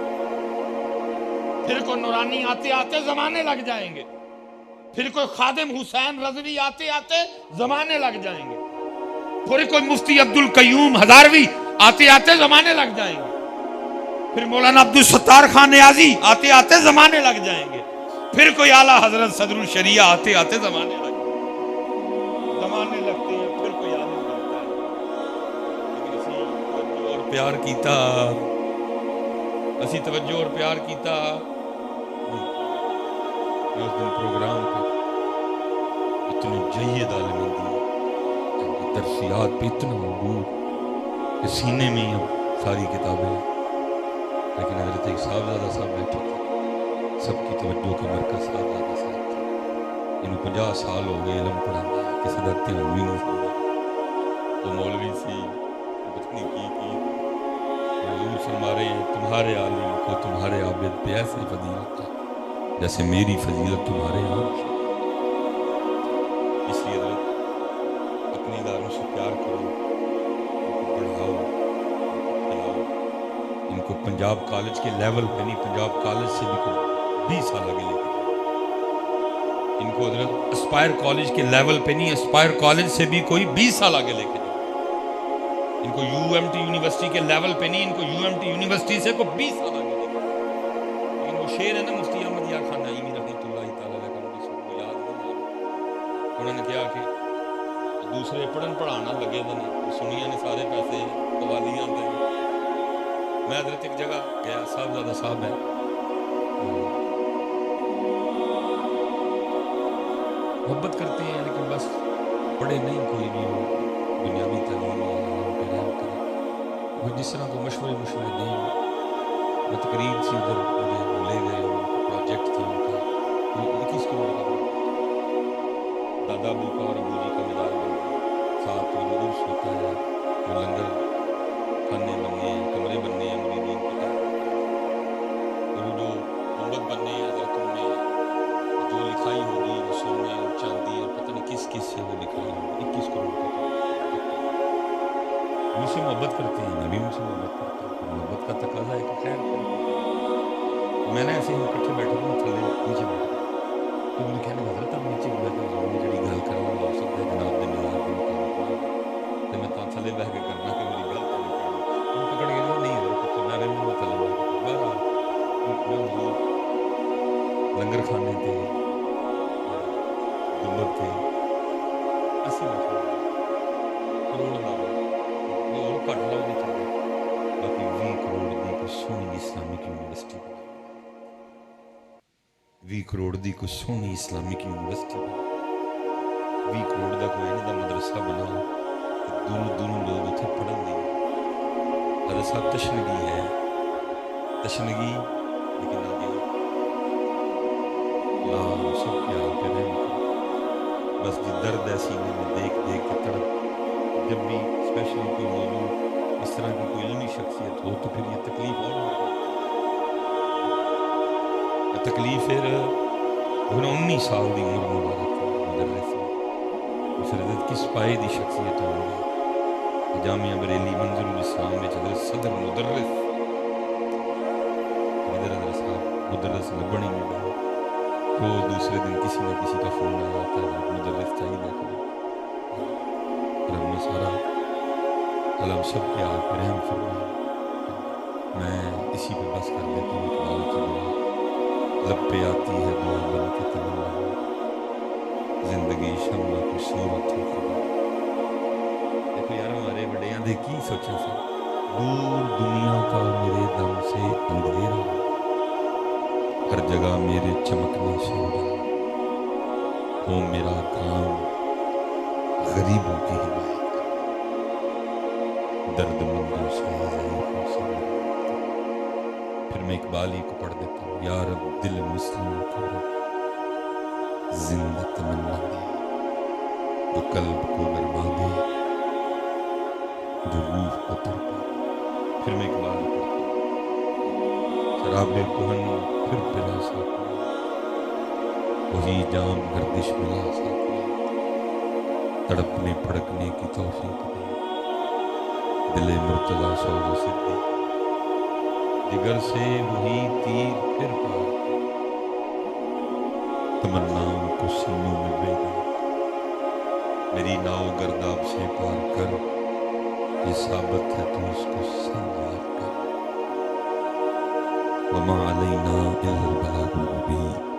پھر کوئی نورانی آتے آتے زمانے لگ جائیں گے، پھر کوئی خادم حسین رضوی آتے آتے زمانے لگ جائیں گے، پھر کوئی مفتی عبدالقیوم ہزاروی آتے آتے زمانے لگ جائیں گے، پھر مولانا عبدالستار خان نیازی آتے آتے زمانے لگ جائیں گے، پھر کوئی اعلیٰ حضرت صدر الشریعہ آتے آتے زمانے لگ جائیں گے، زمانے لگتے ہیں پھر کوئی عالم بنتا ہے، لیکن اسی توجہ اور پیار کیتا، اسی توجہ اور پیار کیتا میں اس دن پروگرام پہ اتنی جید عالمی دی درسیات پہ اتنا موجود کہ سینے میں اب ساری کتابیں ہیں، لیکن حضرت ایک صاحبزادہ صاحب بیٹھے تھے، سب کی توجہ کا مرکز صاحبزادہ صاحب تھے، انہوں 50 سال ہو گئے علم پڑھانا کسی کا دھیان بھی نہیں سننا، تو مولوی سی اتنی کی حضور فرما رہے ہیں تمہارے عالم کو تمہارے عابد پہ ایسی فضیلت ہے جیسے میری فضیلت تمہارے عام سے، اس لیے حضرت اپنے اداروں سے پیار کرو، ان کو بڑھاؤ، ان کو پھیلاؤ، ان کو پنجاب کالج کے لیول پہ نہیں، پنجاب کالج سے بھی کوئی 20 سال آگے لے کے جاؤ، ان کو حضرت اسپائر کالج کے لیول پہ نہیں، اسپائر کالج سے بھی کوئی 20 سال آگے لے کے جاؤ، ان کو یو ایم ٹی یونیورسٹی کے لیول پہ نہیں، ان کو یو ایم ٹی یونیورسٹی سے کوئی 20 سال آگے لے کے جاؤ، لیکن وہ شعر ہے نا مفتی احمد یار خان نعیمی رحمۃ اللہ تعالیٰ علیہ کا، مجھے سب کو یاد نہیں آ، انہوں نے کہا کہ دوسرے پڑھن پڑھانا لگے دے سنیا نے سارے پیسے قوالیاں دے، میں حضرت ایک جگہ گیا، صاحبزادہ صاحب ہے محبت کرتے ہیں لیکن بس پڑھے نہیں کوئی بھی ہو، دنیاوی تعلیم وہ جس طرح کو مشورے دیں، میں تقریب سی ادھر مجھے لے گئے، ان کا پروجیکٹ تھا ان کا 21 کروڑ کا دادا ابو کا اور ابو جی کا مزار بن گیا، ساتھ وہ عرس ہوتا ہے، وہ لنگر کھانے بننے ہیں، کمرے بننے ہیں مریدین کے لیے، اور وہ جو گنبد بننے ہیں حضرت ان میں جو لکھائی ہوگی وہ سونے اور چاندی اور پتہ نہیں کس سے وہ لکھائی ہوگی، 21 کروڑ کا مجھ سے محبت کرتے ہیں، میں بھی ان سے محبت کرتا ہوں، محبت کا تقاضا ہے کہ خیر کریں، میں نے ایسے ہم کٹھے بیٹھے تھے، تھلے نیچے بیٹھے تو مجھے کہنے حضرت آپ نیچے بیٹھے ہو جڑی گل کرنا ہو سکتا ہے جناب دے مزار کے مطابق تو میں تو تھلے بہ کے کرنا کہ میری گل تو نہیں پڑی، ان پکڑ کے نہیں حضرت میں رہنا میں تھلے بہ کے بہرحال میں حضور لنگر کھانے تھے گنبد تھے اسی بیٹھے کروڑ لاؤ اور گھٹ لاؤ نہیں چاہتے، باقی 20 کروڑ دی کوئی سونی اسلامک یونیورسٹی بنا، 20 کروڑ دی کوئی سونی اسلامک یونیورسٹی بنا، 20 کروڑ دا کوئی انہوں دا مدرسہ بنا، دونوں لوگ اتنے پڑھن دی، حضرت صاحب تشنگی ہے، تشنگی لیکن آگے اللہ ہم سب کے حال پہ رحم کرے، بس جی درد ہے سینے میں دیکھ کے تڑپ، جب بھی اسپیشلی کوئی موضوع اس طرح کی کوئی علمی شخصیت ہو تو پھر یہ تکلیف اور ہو جاتی، تکلیف پھر 19 سال دی عمر مبارک مدرس مسرت کس پائے دی شخصیت ہوگی جامعہ بریلی منظر الاسلام میں حضرت صدر مدرس حضرت صاحب مدرس لبنی میں روز دوسرے دن کسی نہ کسی کا فون آ جاتا ہے حضرت مدرس چاہیے اور ہم نے سارا علم سب کے آپ پر رحم فرمائے میں اسی پہ بس کر دیتا ہوں اقبال کی دعا لب پہ آتی ہے دعا بن کے تمنا زندگی شمع کو صورت ہو خدا دیکھو یار ہمارے بڑیاں دے کی سوچا سا دور دنیا کا میرے دم سے اندھیرا ہر جگہ میرے چمکنے سے اڑا ہو میرا کام غریبوں کی حمایت درد مندوں سے ضعیفوں سے پھر میں اقبال ہی کو پڑھ دیتا ہوں یا رب دل مسلم کو زندہ تمنا دے جو قلب کو گرما دے جو روح کو تڑپا پھر میں اقبال ہی پڑھتا ہوں شراب کہن پھر پلا ساکا وہی جام گردش ملا ساکا تڑپنے پھڑکنے کی توفیق دے دل مرتضی سوز صدی جگر سے وہی تیر پھر پار تمناؤں کو سینوں میں بیدا میری ناؤ گرداب سے پار کر یہ ثابت ہے تو اس کو سنوار کر وما علینا الا البلاغ المبین